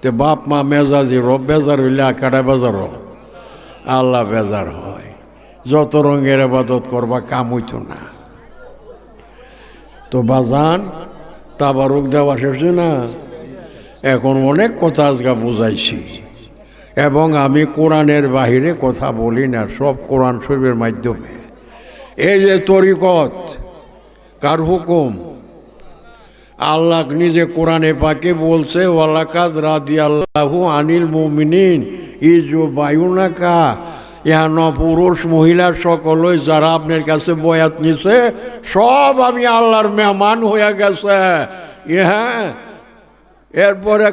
তো বাপ মা মেজাজি বেজার হইলে কাটা বেজার হয়, আল্লাহ বেজার হয়। যত রঙের ইবাদত করবা কাম হইতো না। তো বাজান তাবারুক দেওয়া শেষে না, এখন অনেক কথা আজকে বুঝাইছি, এবং আমি কোরআনের বাহিরে কথা বলি না, সব কোরআন শরীফের মাধ্যমে। এই যে তরিকত কার হুকুম? আল্লাহ নিজে কোরআনে পাকে বলছে, ওয়ালাকাদ রাদিয়াল্লাহু আনিল মুমিনিন ইজু বায়ুনাকা, ইহান পুরুষ মহিলা সকলই যারা আপনার কাছে বয়াত নিছে সব আমি আল্লাহর মেহমান হয়ে গেছে। হ্যাঁ, এরপরে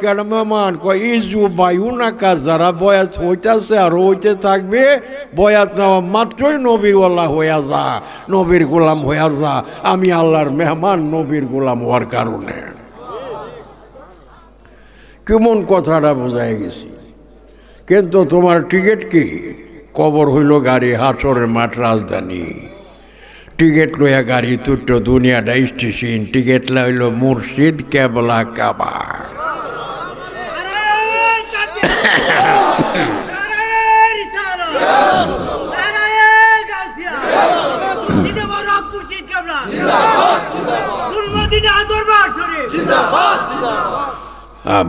কেন মেহমান কয় ইজু বায়ুনাকা, যারা বয়াত হইতেছে আর হইতে থাকবে, বয়াত নেওয়া মাত্রই নবীওয়ালা হইয়া যা, নবীর গোলাম হইয়া যা। আমি আল্লাহর মেহমান নবীর গোলাম হওয়ার কারণে। কেমন কথাটা বোঝাই গেছি? কিন্তু তোমার টিকিট কি? কবর হইল গাড়ি, হাসরের মাঠ রাজধানী। টিকিট লইয়া গাড়ি তুট্ট দুনিয়াটা স্টেশন, টিকিট লইল মুর্শিদ কেবলা কাবা।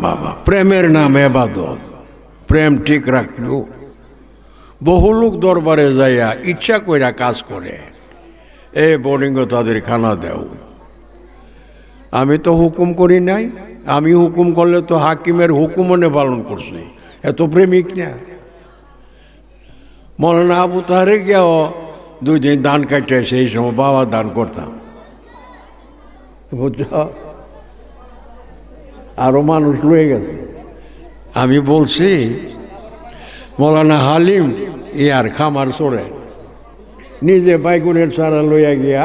বাবা, প্রেমের নাম ইবাদত, প্রেম ঠিক রাখলো। বহু লোক দরবারে যাইয়া ইচ্ছা কইরা কাজ করে, এ বোর্ডিংও তাদের খানা দেও। আমি তো হুকুম করি নাই, আমি হুকুম করলে তো হাকিমের হুকুমনে পালন করছি। এত প্রেমিক না। মৌলানা আবু তাহরে গিয়াও 2 দিন ধান কাটে, সেই সময় বাবা দান করতাম, বুঝছ? আরো মানুষ লয়ে গেছে। আমি বলছি মৌলানা হালিম ইয়ার খামার চড়ে নিজে বাইগুনের চারা লইয়া গিয়া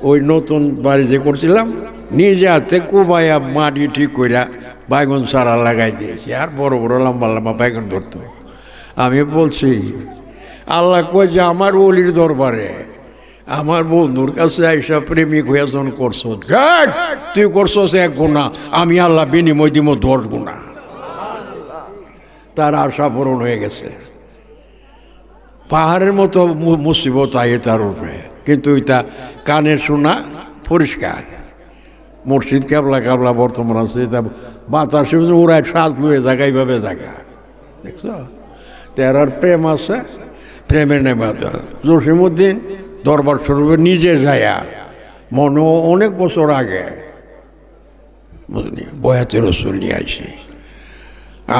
ওই নতুন বাড়ি যে করছিলাম, নিজে হাতে কুবাইয়া মাটি ঠিক কইরা বাইগুন চারা লাগাই দিয়েছি। আর বড় বড় লম্বা লম্বা বাইগুন ধরতো। আমি বলছি আল্লাহ কই যে আমার ওলির দরবারে আমার বন্ধুর কাছে আইসা প্রেমিক হইয়া যখন করছো, তুই করছস 1 গুণা, আমি আল্লাহ বিনিময় দিব 10 গুণা। তার আশা পূরণ হয়ে গেছে। পাহাড়ের মতো মুসিবত আয়ে তার উপরে, কিন্তু এটা কানে শোনা পরিষ্কার। মুর্শিদ কেবলা কেবলা বর্তমান আছে, এটা বাতাসে উড়ায় সাজ লুয়ে জায়গা, এইভাবে জায়গা। দেখছ? তার প্রেম আছে, প্রেমের নেই। জসিমউদ্দিন দরবার শরীফে নিজে যায়া মনে অনেক বছর আগে বুঝলি বয়াতে রসুল নিয়ে আসি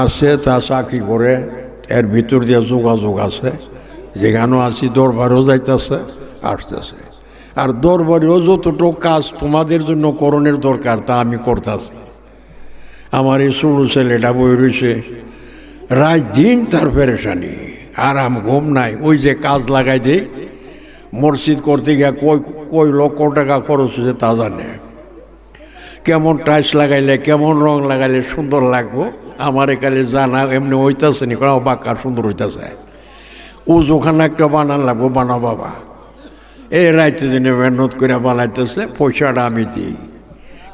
আছে, তা চাকরি করে এর ভিতর দিয়ে যোগাযোগ আছে, যেখানেও আছি দরবারও যাইতেছে আসতেছে। আর দরবারেও যতটুকু কাজ তোমাদের জন্য করণের দরকার তা আমি করতেছি। আমার এই ছোটো ছেলেটা বই রয়েছে, রাত দিন তার পেরেশানি, আরাম ঘুম নাই। ওই যে কাজ লাগাই দেয় মসজিদ করতে গিয়া কই লক্ষ টাকা খরচ হয়েছে তা জানে। কেমন টাইলস লাগাইলে কেমন রং লাগাইলে সুন্দর লাগবো আমার এখানে জানা এমনি হইতেছে নি, কোনো বাক্কা সুন্দর হইতেছে। উজুখানা একটা বানান লাগবো, বানা বাবা। এই রাইতে দিনে মেহনত করে বানাইতেছে, পয়সাটা আমি দিই,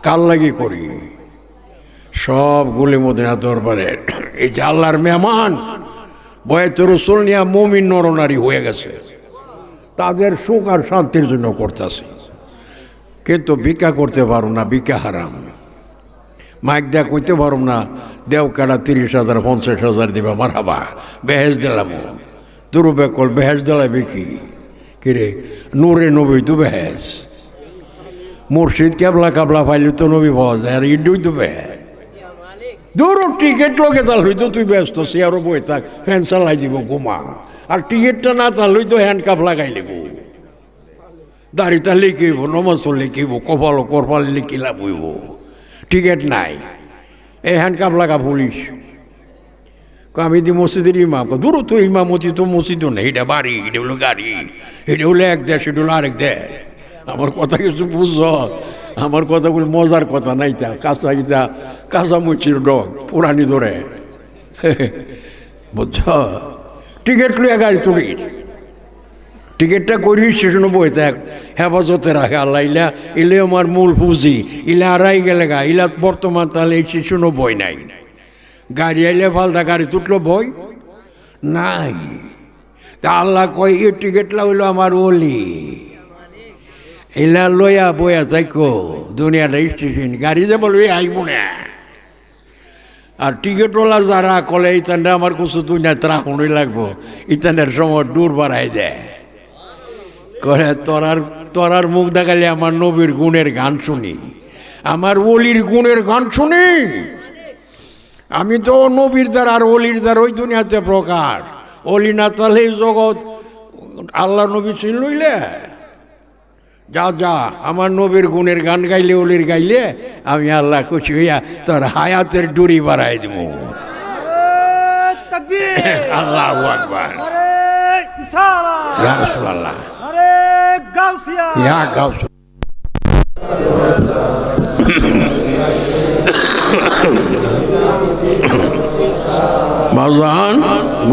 কাল লাগি করি। সব গুলি মদিনা দরবারের এই যে আল্লাহর মেহমান বয়াতে রসুল নিয়া মুমিন নরনারী হয়ে গেছে, তাদের সুখ আর শান্তির জন্য করতেছে। কিন্তু ভিক্ষা করতে পারো না, ভিক্ষা হারাম। মাইক দেয়া কইতে পারো না, দেও কাটা 30,000 50,000 দিবা মারহাবা বেহেজ দিলাম। দুরুবে কল বেহেজ দিলাবে কি কিরে, নূরে নবী তো বেহেজ। মুর্শিদ কেবলা কাবলা পাইলে তো নবী পাওয়া যায়, আর ইডুই তো বেহেজ। দূর টিকিট লোকে তাল হইতো তুই ব্যস্ত সে আরো বই থাক, ফ্যান চালাই দিব ঘুমা। আর টিকিটটা না তাল হইতো হ্যান্ড কাপ লাগাই লিব, দাড়িটা লিখিব, নমাজ লিখিব, কপাল করপাল লিখিলা বইব। টিকিট নাই, এই হ্যান্ড কাপ লাগা পুলিশ। আমি দি মসজিদের ইমাম, দূর তো ইমামতি তো মসজিদও নেই, এটা বাড়ি, এটা হলো গাড়ি, এটা হলো এক দেশ, এটা হলো আরেক দেশ। আমার কথা কিছু বুঝছ? আমার কথাগুলো মজার কথা নাই, তা কাঁচা গীতা কাঁচামুচির ডগ পুরানি ধরে বুঝছ। টিকিট লইয়া গাড়ি তুলি, টিকিটটা করি স্টেশনে বই থাক, হেফাজতে রাখে আল্লাহ। ইলা ইলে আমার মূল পুঁজি, ইলা আড়াই গেলে গা, ইলা বর্তমান তাহলে এই স্টেশনও বই নাই। গাড়ি আইলে ফালদা গাড়ি তুটলো বই নাই। তা আল্লাহ কয় এই টিকিটটা হইলো আমার ওলি, এলা লইয়া বইয়া যাইকো দুনিয়াটা স্টেশন, গাড়ি যে বলবে আইব না। আর টিকিটওয়ালা যারা কলে ইতানটা আমার কিছু দুনিয়া ত্রাহনই লাগবো, ইতানের সময় দূর বাড়াই দেয় করে। তোরার মুখ দেখালে আমার নবীর গুণের গান শুনি, আমার ওলির গুণের গান শুনি। আমি তো নবীর দ্বার আর অলির দ্বার ওই দুনিয়াতে প্রকাশ। অলি না তাহলে জগৎ আল্লাহ নবী চিন লইলে যা যা। আমার নবীর গুণের গান গাইলে অলির গাইলে আমি আল্লাহ খুশি হইয়া তোর হায়াতের ডুরি বাড়াই দেব। আল্লাহু আকবার, ইয়া রাসূলুল্লাহ, ইয়া গাউস। বাজান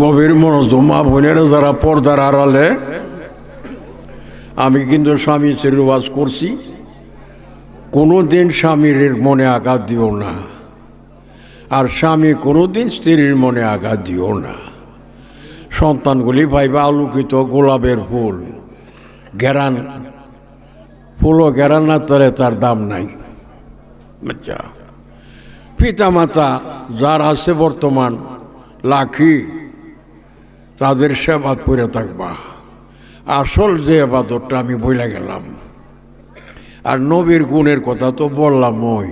গভীর মনোযোগ, মা বোনেরা যারা পর্দার আড়ালে, আমি কিন্তু স্বামী স্ত্রীর ওয়াজ করছি, কোনো দিন স্বামীর মনে আঘাত দিও না, আর স্বামী কোনো দিন স্ত্রীর মনে আঘাত দিও না। সন্তানগুলি পাইবা আলোকিত গোলাপের ফুল, ঘেরান ফুলও ঘেরান না তলে তার দাম নাই। আচ্ছা, পিতা মাতা যার আছে বর্তমান লাখি, তাদের সেবা করে থাকবা। আসল যে আবাদতটা আমি বইলা গেলাম। আর নবীর গুণের কথা তো বললাম, ওই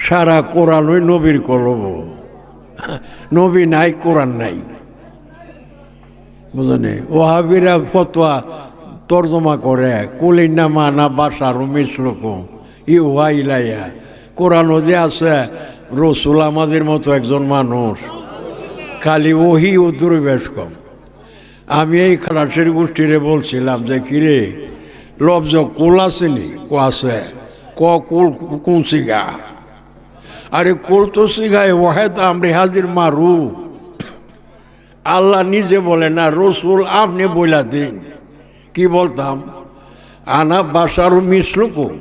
সারা কোরআন ওই নবীর কলব। নবী নাই, কোরআন নাই, বুঝলেন? ওহাবিরা ফতোয়া তর্জমা করে কুলিনা মানা বাসার মিশ্রকম ইউহা ইলাইয়া। কোরআন যে আছে রসুল আমাদের মতো একজন মানুষ, খালি ওহি ও দুর্বেশ কম। আমি এই খালাসের গোষ্ঠীরে বলছিলাম যে কিরে লব্জ কুল আসেনি, কো আছে, ক কুল কোন সিগা? আরে কুল তো সিগায় ওহেদ আমরে হাজির মারু। আল্লাহ নিজে বলে না, রসুল আপনি বইলা দিন। কি বলতাম? আনা বাসারু মিসলুকুম,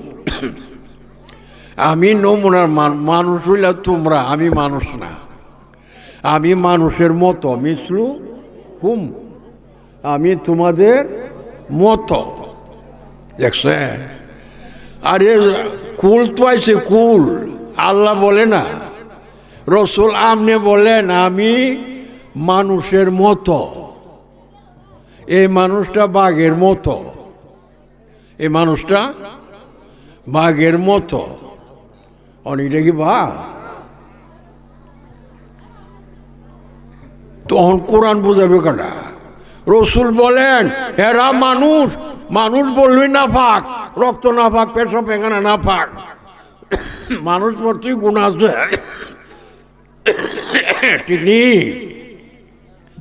আমি নমুনার মানুষ হইলা তোমরা, আমি মানুষ না, আমি মানুষের মতো। মিসলু হুম, আমি তোমাদের মতো। দেখছেন? আরে কুল তো আছে, কুল আল্লাহ বলে না, রসুল আপনি বলেন আমি মানুষের মতো। এই মানুষটা বাঘের মতো, এই মানুষটা বাঘের মতো। অনেকটা কি বাঘ? তখন কোরআন বোঝাবে কাটা। রসুল বলেন এরা মানুষ, মানুষ বললই না পাক, রক্ত না পাক, পেশা পেখানা না পাক, মানুষ প্রতি গুণ আছে, ঠিক নেই?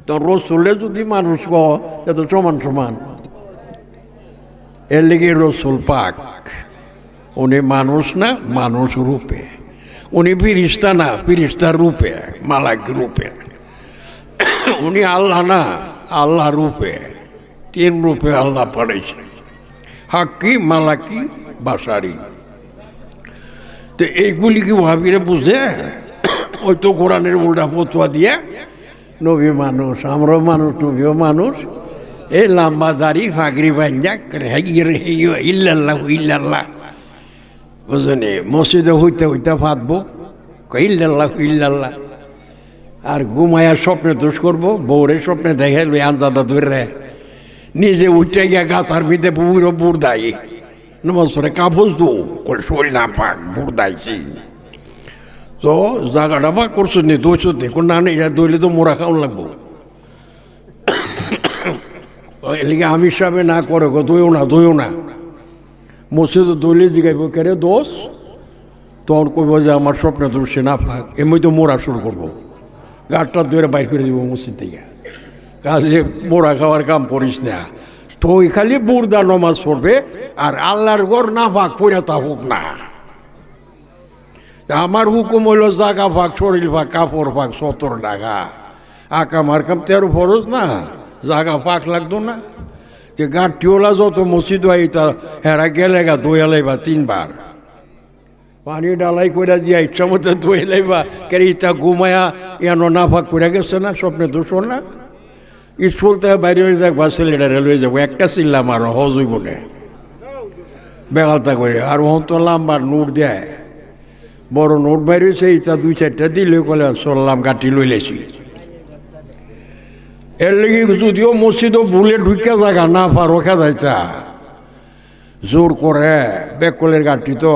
তো রসুলে যদি মানুষ কত সমান সমান, এর লেগে রসুল পাক। উনি মানুষ না, মানুষ রূপে। উনি ফিরিস্তা না, ফিরিস্তার রূপে, মালাক রূপে। উনি আল্লাহ না, আল্লাহ রূপে। তিন রূপে আল্লাহ পাঠাইছে, হাক্কি, মালাকি, বাসারি। তো এইগুলি কি ভাবিরে বুঝে? ওই তো কোরআনের উল্টা ফতুয়া দিয়ে নবী মানুষ, আমরাও মানুষ, নবীও মানুষ। এই লম্বা দাড়ি ফাগরি বাঞ্জা ইল্লাল্লাহ ইল্লাল্লাহ, বুঝলি? মসজিদে হইতে হইতে ফাঁদবো ইল্লাল্লাহ ইল্লাল্লাহ, আর ঘুমায়া স্বপ্নে দোষ করবো, বউরে স্বপ্নে দেখে লই আনজাদা ধরে নিজে উঠে গিয়া গাতার ভিতরে বুড়ো বুড় দায়ী নমস্কারে কাপড় দো করে শরীর না পাক বুড় দাইছি। তো জায়গাটা বা করছো নি দোষ দেখুন না, এটা দইলে তো মোরা খাওয়ান লাগবো। এদিকে আমি সাহেবে না করে গো, দইও না দইও না। মসজিদে দইলে জিগাইব কেরে দোষ, তখন কইব যে আমার স্বপ্নে দোষে না পাক, এমনি তো মোরা শুরু করবো, গাড়টা ধরে বাইর করে দিব মসজিদ থেকে। কাজে মোরা খাওয়ার কাম করিস না। তো ওই খালি বুর্দা নমাজ পড়বে, আর আল্লাহর ঘর না পাক পড়ে তা হোক না। আমার হুকুম হইল জাগা পাক, শরীর পাক, কাপড় পাক, 70 টাকা আকাম আরকাম 13 ফরজ না, জাগা পাক লাগতো না। যে গাঁটিওলা যত মসজিদ হয় তা হেরা গেলে গা দইয়া লাইবা 3 বার, পানি ডালাই করে দিয়া ইচ্ছা মতো দইয়া লাইবা। কে ইটা ঘুমায়া এনো না ফাঁক করে গেছে না, স্বপ্নে দোষ না। স্কুল থেকে বাইরে হয়ে যাক, ছেলেটারে লয়ে যাবো, একটা চিল্লাম আর হজ হইব না বেগালতা করে। আর ওহন তো লাম্বার নোট দেয়, বড় নোট বাইরে হয়েছে, ইটা 2-4টা দিলে কলে চললাম, গাঁটি লই লাইছি। এর লেগে যদিও মসজিদও ভুলে ঢুকে জায়গা না পারো খেদাইতা জোর করে, বেকলের গাঁটি তো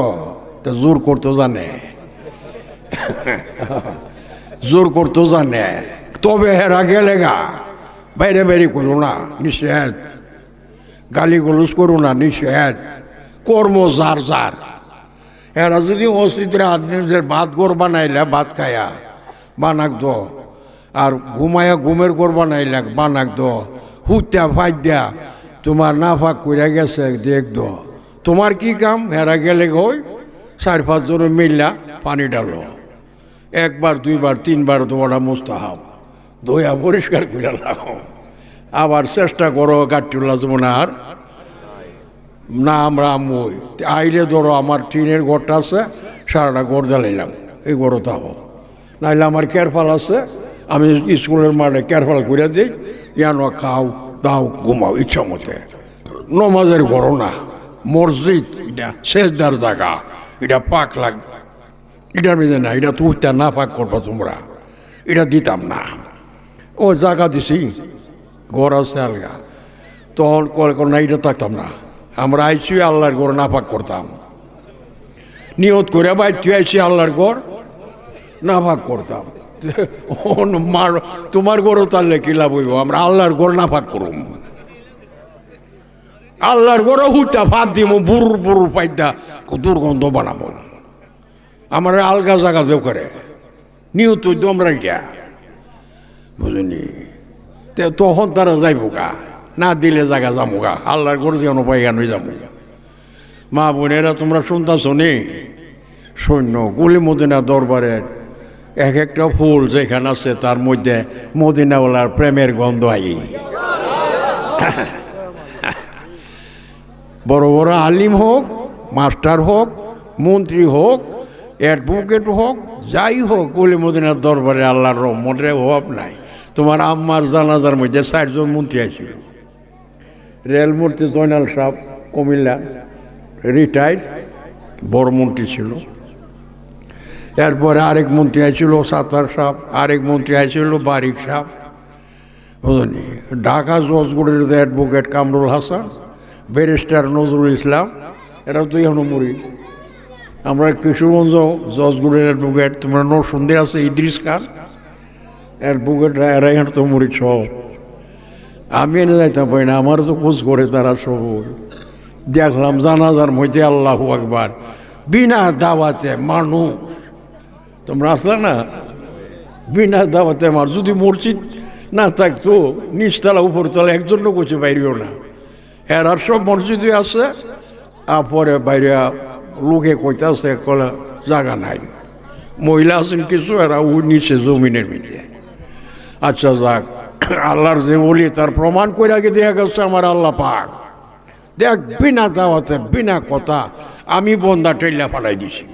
জোর করতে জানে, জোর করতে জানে। তবে হেরা গেলে গা বাইরে বাইরে করো না, নিষেধ। গালি গলুজ করো না, নিষেধ। কর্ম যার যার। এরা যদি মসজিদের আদমিদের ভাত গোর বানাইলে ভাত খায়া বানাক দো, আর ঘুমায়া ঘুমের গোর বানাইলে বানাক দো, হুত্যা ফাইট দিয়া তোমার না ফাঁক করে গেছে দেখ দো। তোমার কি কাম? হেরা গেলে গই 4-5 জন মিল্লা পানি ডালো, 1বার 2বার 3বার তোমারা মুস্তাহাব, ধোয়া পরিষ্কার করে লাগাও। আবার চেষ্টা করো গাঁটুলা যেমন আর না। আমরা মই আইলে ধরো আমার টিনের ঘরটা আছে, সারাটা ঘর জ্বালাইলাম, এই ঘরও তাও। নাইলে আমার কেয়ারফাল আছে, আমি স্কুলের মাঠে কেয়ারফাল করে দিই, ইয়ানো খাও দাও ঘুমাও ইচ্ছা মতে। নমাজের ঘরও না, মসজিদ এটা সেজদার জায়গা, এটা পাক লাগবে, এটার মধ্যে না, এটা তুইটা না পাক করবো তোমরা, এটা দিতাম না। ও জায়গা দিছি, ঘর আছে আলগা, তখন কল না, এটা থাকতাম না। আমরা আইসি আল্লাহর ঘর না পাক করতাম, নিয়ত করে বাইতে আইসি আল্লাহর ঘর না পাক করতাম। তোমার ঘরও তাহলে কি লাভ হইব? আমরা আল্লাহর ঘর না পাক করুম, আল্লাহর ঘরও হুটা ভাত দিব, বুড় বুড় পাইতা দুর্গন্ধ বানাবো। আমার আলগা জায়গা দেও করে নিয়ত আমরা গিয়া বুঝলি। তখন তারা যাইব গা, না দিলে জায়গা যাবো গা, আল্লাহর ঘর যেন পাইগান হয়ে যাবো। মা বোনেরা তোমরা শুনতেছ নি? সৈন্য গুলি মদিনা দরবারের এক একটা ফুল যেখানে আছে তার মধ্যে মদিনাওয়ালার প্রেমের গন্ধ আই। বড় বড় আলিম হোক, মাস্টার হোক, মন্ত্রী হোক, অ্যাডভোকেট হোক, যাই হোক, গুলি মদিনার দরবারে আল্লাহর রহমতের অভাব নাই। তোমার আম্মার জানাজার মধ্যে 4 জন মন্ত্রী আসছিল। রেলমন্ত্রী জয়নাল সাহেব কুমিল্লা রিটায়ার্ড, বড় মন্ত্রী ছিল। এরপরে আরেক মন্ত্রী আসছিল সাতার সাহেব, আরেক মন্ত্রী আসছিল বারিক সাহেব, বুঝলি। ঢাকা জজগুড়ের অ্যাডভোকেট কামরুল হাসান, ব্যারিস্টার নজরুল ইসলাম, এরাও তো এখনো মরি। আমরা কিশোরগঞ্জ জজগুড়ের অ্যাডভোকেট, তোমরা নরসুন্দর আছে ইদ্রিস খান, এর বুকেটরা এরাই হাঁটতো মুড়ি সব। আমি এনে যাইতাম পারি না, আমার তো খোঁজ করে তারা সব। দেখলাম জানাজার মধ্যে আল্লাহু আকবার বিনা দাওয়াতে মানুষ। তোমরা আসলে না, বিনা দাওয়াতে আমার যদি মসজিদ না থাকতো নিচতলা উপরতলা একজন লোক হচ্ছে বাইরেও না, এরা সব মসজিদে আছে। আর পরে বাইরে লোকে কইতাছে কলা জায়গা নাই, মহিলা আছেন কিছু, এরা ওই নিচে জমিনের মধ্যে। আচ্ছা যাক, আল্লাহর যে বলি তার প্রমাণ করে আগে দেখা গেছে আমার আল্লাহ পাক। দেখ বিনা দাওয়াতে বিনা কথা আমি বন্দা টেল্লা পাঠাই দিছি।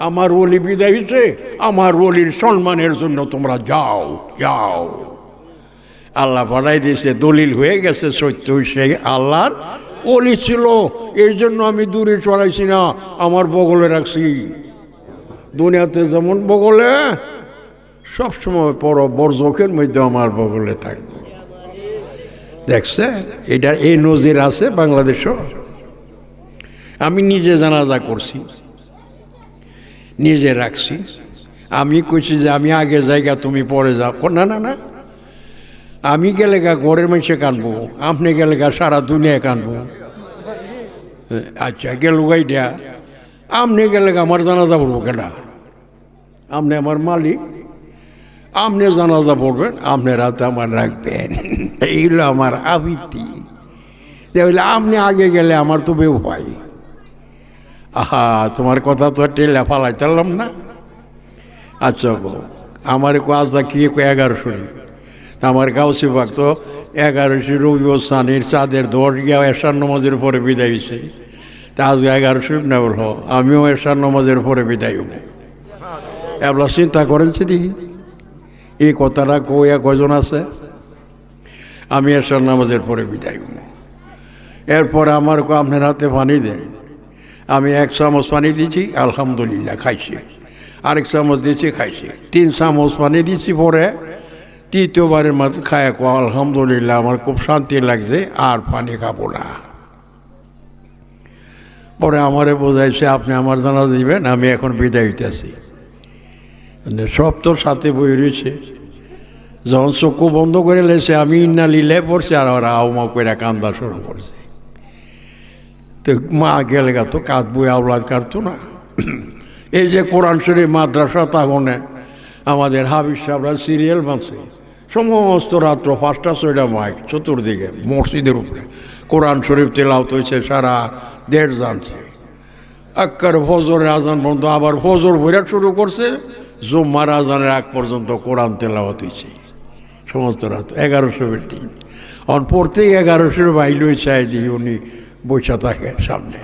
আমার ওলি বিদায় হয়েছে, আমার ওলির সম্মানের জন্য তোমরা যাও যাও। আল্লাহ পাঠাই দিয়েছে, দলিল হয়ে গেছে, সত্য হয়েছে আল্লাহর ওলি ছিল। এই জন্য আমি দূরে চড়াইছি না, আমার বগলে রাখছি। দুনিয়াতে যেমন বগলে সবসময় বরজখের মধ্যে আমার বগলে থাকবে। দেখছে এটা এই নজির আছে বাংলাদেশও। আমি নিজে জানাজা করছি, নিজে রাখছি। আমি কইছি যে আমি আগে জায়গা, তুমি পরে যাও। না না না, আমি গেলে গা ঘরের মানুষে কানবো, আপনি গেলে গা সারা দুনিয়া কানবো। আচ্ছা গেল গাইডা, আপনি গেলে গা আমার জানাজা পড়বো কেন? আপনি আমার মালিক, আপনি জানাজা পড়বেন, আপনি রাতে আমার রাখবেন। এইগুলো আমার আবৃত্তি। তাহলে আপনি আগে গেলে আমার তো বেউ পাই। আহা, তোমার কথা তো টেলা ফালাই চাললাম না। আচ্ছা গো, আমার কাজটা কি 1100, আমার গাউসি বাগ তো 1100 রবি ও সানির চাঁদের দর গিয়া এশার নমাজের পরে বিদায় হয়েছে। তা আজকে 1100 না বল, আমিও এশার নমাজের পরে বিদায় হব। এবার চিন্তা করেছি দেখি এই কথাটা কইয়া কয়জন আছে? আমি এশার নামাজের পরে বিদায় হব। এরপরে আমার আপনার হাতে পানি দেন। আমি 1 চামচ পানি দিয়েছি, আলহামদুলিল্লাহ খাইছি। আরেক চামচ দিয়েছি, খাইছি। 3 চামচ পানি দিয়েছি, পরে তৃতীয়বারের মাঝে খায় আলহামদুলিল্লাহ আমার খুব শান্তি লাগছে, আর পানি খাবো না। পরে আমারে বোঝাইছে আপনি আমার জানা দিবেন, আমি এখন বিদায় হইতেছি। সব তোর সাথে বই রয়েছে। যখন চক্ষু বন্ধ করে লেছে আমি ইন্না লিলে পড়ছি, আর ওরা আউমা করে কান্দা শুরু করছে। তো মা গেলে গা তো কাঁদবো, আওলাদ কাটতো না। এই যে কোরআন শরীফ মাদ্রাসা তাগনে আমাদের হাবিজ সাহেবরা সিরিয়াল বাঁধছে, সমস্ত রাত্র 5টা 6টা মাইক চতুর্দিকে মসজিদের উপরে কোরআন শরীফ তেলাওয়াত হয়েছে, সারা দেশ জানছে। আক্কার ফজরের আজান পর্যন্ত, আবার ফজর ভৈরাট শুরু করছে, জুম্মার আজানের আগ পর্যন্ত কোরআন তেলাওয়াত হয়েছে সমস্ত রাত। 1100 দিন অন পড়তেই 1100 বাইল হয়েছে। উনি বৈশা থাকে সামনে।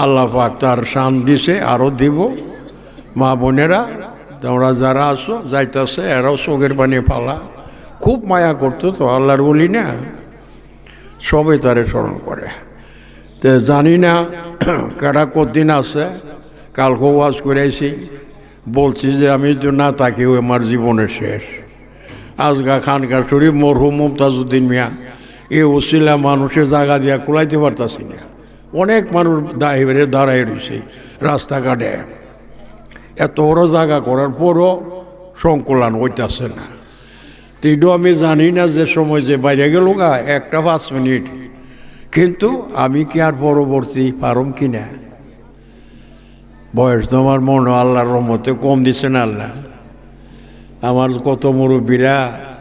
আল্লাহ পাক তার শান দিছে, আরও দিব। মা বোনেরা তোমরা যারা আছো যাইতেছে, এরাও চোখের পানি ফালা। খুব মায়া করতো তো, আল্লাহর বলি না, সবাই তারে স্মরণ করে। তো জানি না কারা কতদিন আছে। কালকে ওয়াজ করেছি, বলছি যে আমি তো না তাকেও আমার জীবনের শেষ। আজগা খানকা শরীফ মরহুম মুমতাজউদ্দিন মিয়া, এ ওসিলা মানুষের জায়গা দিয়া কুলাইতে পারতাছি না। অনেক মানুষ দাঁড়াই রয়েছে রাস্তাঘাটে, এত বড় জায়গা করার পরও সংকুলান হইতেছে না। তো এটাও আমি জানি না যে সময় যে বাইরে গেল গা 1টা 5 মিনিট, কিন্তু আমি কি আর পরবর্তী পারম কিনা? বয়স তো আমার মনে আল্লাহর রহমতে কম দিছে না আল্লাহ। আমার কত মুরব্বীরা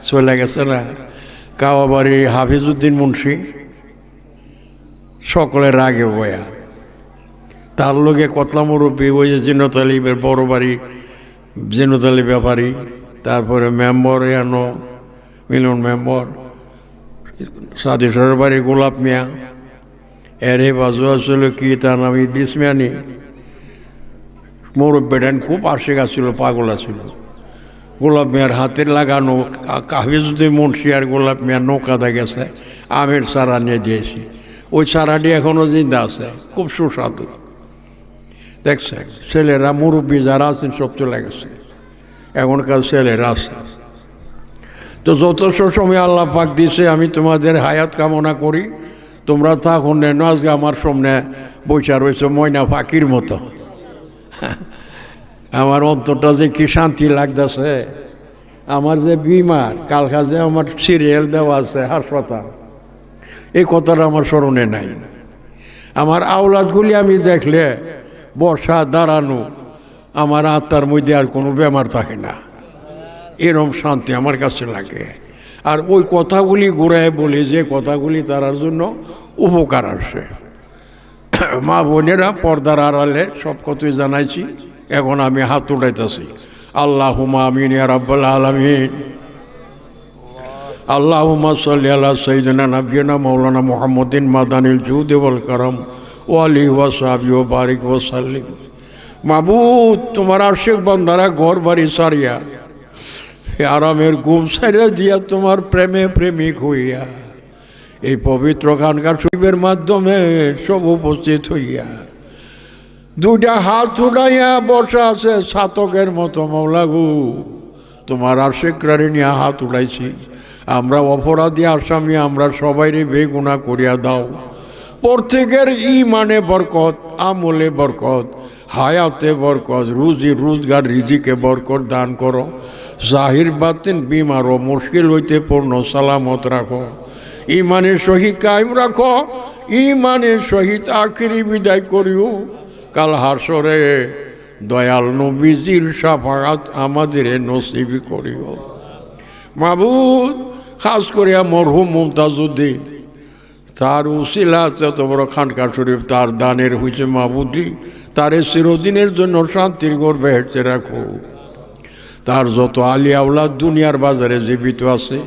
চলে গেছে না। কাওয়াবাড়ি হাফিজউদ্দিন মুন্সি সকলের আগে বয়া, তার লোকে কতলা মুরব্বী ওই যে জিনত আলিমের বড় বাড়ি, জিনত আলী ব্যাপারী, তারপরে মেম্বর এনো মিলন মেম্বর, সাদিসরের বাড়ি গোলাপ মিয়া, এরে বাজু আসছিল কি তার নাম ইদ্রিস মিয়ানি। মুরব্বীটান খুব আশেক আছিল, পাগল আছিল। গোলাপ মিয়ার হাতের লাগানো হাফিজউদ্দিন মুন্সি আর গোলাপ মিয়ার নৌকাতে গেছে, আমের চারা নিয়ে দিয়েছি। ওই চারাটি এখনও জিন্দা আছে, খুব সুস্বাদু। দেখছে ছেলেরা মুরব্বী যারা আছেন সব চলে গেছে, এখনকার ছেলেরা আছে। তো যথেষ্ট সময় আল্লাহ পাক দিছে, আমি তোমাদের হায়াত কামনা করি। তোমরা তখন আজকে আমার সামনে বৈশা রয়েছে ময়না ফাঁকির মতো। আমার অন্তরটা যে কি শান্তি লাগতেছে। আমার যে বিমার কালকা যে আমার সিরিয়াল দেওয়া আছে হাসপাতাল, এই কথাটা আমার স্মরণে নাই। আমার আওলাদগুলি আমি দেখলে বসা দাঁড়ানো, আমার আত্মার মধ্যে আর কোনো বেমার থাকে না, এরম শান্তি আমার কাছে লাগে। আর ওই কথাগুলি ঘুরায় বলি যে কথাগুলি তার জন্য উপকার আসে। মা বোনেরা পর্দার আড়ালে সব কথাই জানাইছি, এখন আমি হাত উঠাইতেছি। আল্লাহুম্মা আমিন ইয়া রাব্বাল আলামিন। আল্লাহুম্মা সাল্লি আলা সাইয়্যিদিনা নাবিয়িনা মাওলানা মুহাম্মাদিন মাদানিল জুদি ওয়াল কারাম ওয়া আলিহি ওয়া সাহবিহি ওয়া বারিক ওয়া সাল্লিম। মাবুদ, তোমার আশিক বান্দারা ঘর বাড়ি সারিয়া আরামের ঘুম সারিয়া দিয়া তোমার প্রেমে প্রেমিক হইয়া এই পবিত্র খানকার শরীফের মাধ্যমে সব উপস্থিত হইয়া দুইটা হাত উঠাইয়া বসা আছে ছাতকের মতো। মাওলা গো, তোমার আশিকরারে নিয়ে হাত উঠাইছি। আমরা অপরাধী আসামি, আমরা সবাইরে বেগুনাহ করিয়া দাও। প্রত্যেকের ইমানে বরকত, আমলে বরকত, হায়াতে বরকত, রুজি রোজগার রিজিকে বরকত দান করো। জাহির বাতিন বিমার ও মুশকিল হইতে পূর্ণ সালামত রাখো। ইমানের সহিত কায়েম রাখো, ইমানের সহিত আখিরি বিদায় করিও। কাল হাসরে দয়াল নবীজির শাফাআত আমাদের নসিব করিও। মাবুদ, খাস করিয়া মরহুম মুমতাজউদ্দিন, তার উসিলাতে এত বড় খানকা শরীফ তার দানের হয়েছে। মাবুদি, তারে চিরদিনের জন্য শান্তির গর্বে হেঁটে রাখো। তার যত আলী আওলাদ দুনিয়ার বাজারে জীবিত আছে,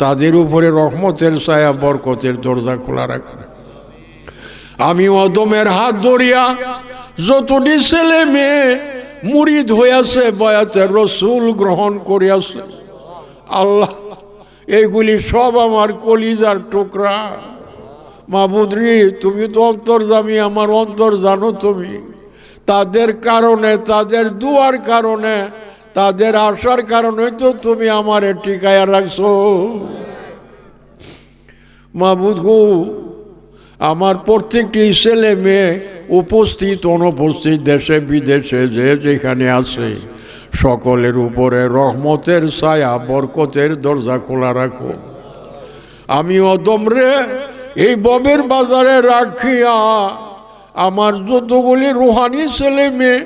তাদের উপরে রহমতের ছায়া বরকতের দরজা খোলা রাখো। আমি অদমের হাত ধরিয়া যতটি ছেলে মেয়ে মুরিদ হইয়াছে, বয়াতে রসুল গ্রহণ করিয়াছে, আল্লাহ এইগুলি সব আমার কলিজার টুকরা। মাবুদ রে, তুমি তো অন্তর্যামী, আমার অন্তর জানো তুমি। তাদের কারণে, তাদের দুয়ার কারণে, তাদের আশার কারণে তো তুমি আমারে টিকায়া রাখছো। মাবুদ গো, আমার প্রত্যেকটি ছেলে মেয়ে উপস্থিত অনুপস্থিত দেশে বিদেশে যে যেখানে আছে, সকলের উপরে রহমতের ছায়া বরকতের দরজা খোলা রাখো। আমি অদম রে এই ববের বাজারে রাখিয়া আমার যতগুলি রুহানি ছেলে মেয়ে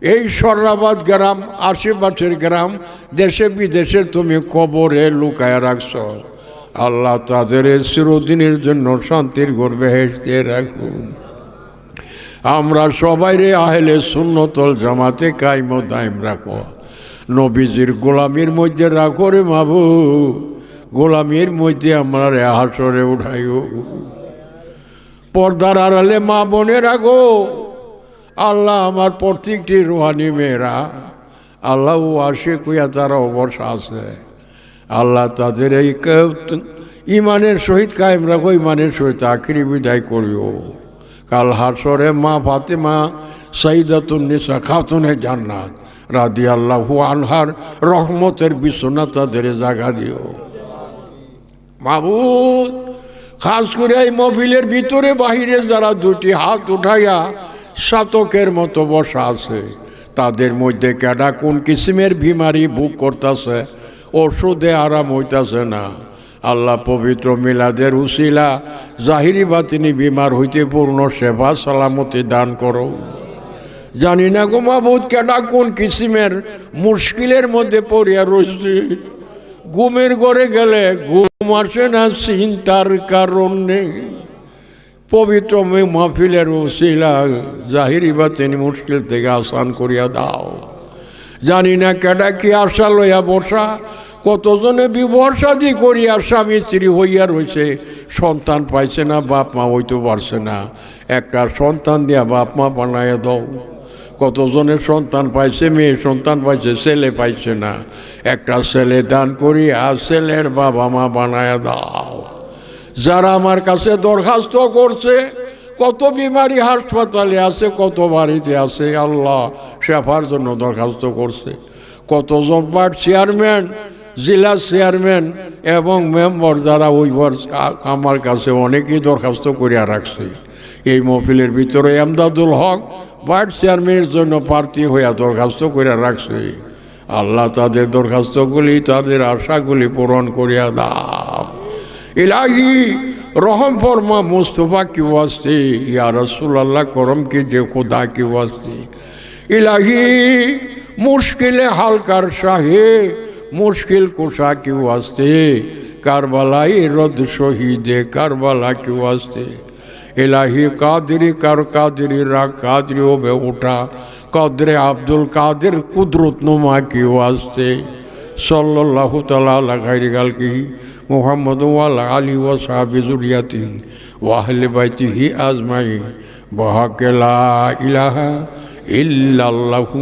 এই সর্রাবাদ গ্রাম, আশেপাশের গ্রাম, দেশে বিদেশে তুমি কবরে লুকায়া রাখছ। আল্লাহ তাদের চিরদিনের জন্য শান্তির গর্বে হেসতে রাখুন। আমরা সবাই রে আহলে সুন্নতল জামাতে কায়েম ও দায়েম রাখো। নবীজির গোলামির মধ্যে রাখো রে মাবুদ, গোলামির মধ্যে আমরা রে হাসরে উঠাইও। পর্দার আড়ালে মা বোনে রাখো। আল্লাহ আমার প্রত্যেকটি রুহানি মেয়েরা, আল্লাহ আশিক হইয়া তারা অবসা আছে, আল্লাহ তাদের এই ইমানের সহিত কায়েম রাখো, ইমানের সহিত আখিরি বিদায় করিও। কাল হাসরে মা ফাতেমা সাইয়্যিদাতুন নিসা খাতুনে জান্নাত রাদিয়াল্লাহু আনহার রহমতের বিছানা তাদের জায়গা দিও। মাবুদ, খাস করে এই মহফিলের ভিতরে বাহিরে যারা দুটি হাত উঠাইয়া শাতকের মতো বসা আছে, তাদের মধ্যে কেডা কোন কিসিমের বিমারি ভোগ করতেছে, ওষুধে আরাম হইতেছে না, আল্লাহ পবিত্র মিলাদের উসিলা জাহিরি বাতিনি বিমার হইতে পূর্ণ সেবা সালামতি দান করো। জানি না গো মাবুদ, কেডা কোন কিসিমের মুশকিলের মধ্যে পড়িয়া রয়েছে, ঘুমের ঘরে গেলে ঘুম আসে না, চিন্তার কারণে পবিত্র মাহফিলের উসিলা জাহিরি বাতিনি মুশকিল থেকে আসান করিয়া দাও। জানি না কেডা কি আশা লইয়া বসা, কতজনে বিবাহ শাদী করিয়া স্বামী স্ত্রী হইয়া রয়েছে, সন্তান পাইছে না, বাপ মা হইতে পারছে না, একটা সন্তান দিয়া বাপ মা বানাইয়া দাও। কতজনের সন্তান পাইছে, মেয়ে সন্তান পাইছে, ছেলে পাইছে না, একটা ছেলে দান করিয়া ছেলের বাবা মা বানাইয়া দাও। যারা আমার কাছে দরখাস্ত করছে, কত বিমারি হাসপাতালে আছে, কত বাড়িতে আছে, আল্লাহ শেফার জন্য দরখাস্ত করছে। কতজন পার্ট চেয়ারম্যান, জেলা চেয়ারম্যান এবং মেম্বার যারা ওইবার আমার কাছে অনেকেই দরখাস্ত করিয়া রাখছে। এই মহফিলের ভিতরে এমদাদুল হক ভাইস চেয়ারম্যানের জন্য প্রার্থী হইয়া দরখাস্ত করে রাখছে, আল্লাহ তাদের দরখাস্তগুলি, তাদের আশাগুলি পূরণ করিয়া দাও। ইলাহি रहम फरमा मुस्तफ़ा की वास्ते, या रसूल अल्लाह करम कीजिए खुदा की वास्ते। इलाही मुश्किल हल कर शाहे मुश्किल कुशा की वास्ते, करबलाई रद शहीदे करबला की वास्ते। इलाही कादरी कर कादरी रा कादरियों में उठा कदरे अब्दुल कादिर कुदरत नुमा की वास्ते। सल्लल्लाहु तआला अला खैरि खाल्किही मुहम्मद वाला अली व साहबी जुरियती व अहले बैतिही अजमाइन बहक़ ला इलाहा इल्लल्लाहु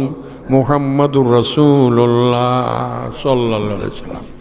मुहम्मदुर रसूलुल्लाह सल्लल्लाहु अलैहि वसल्लम।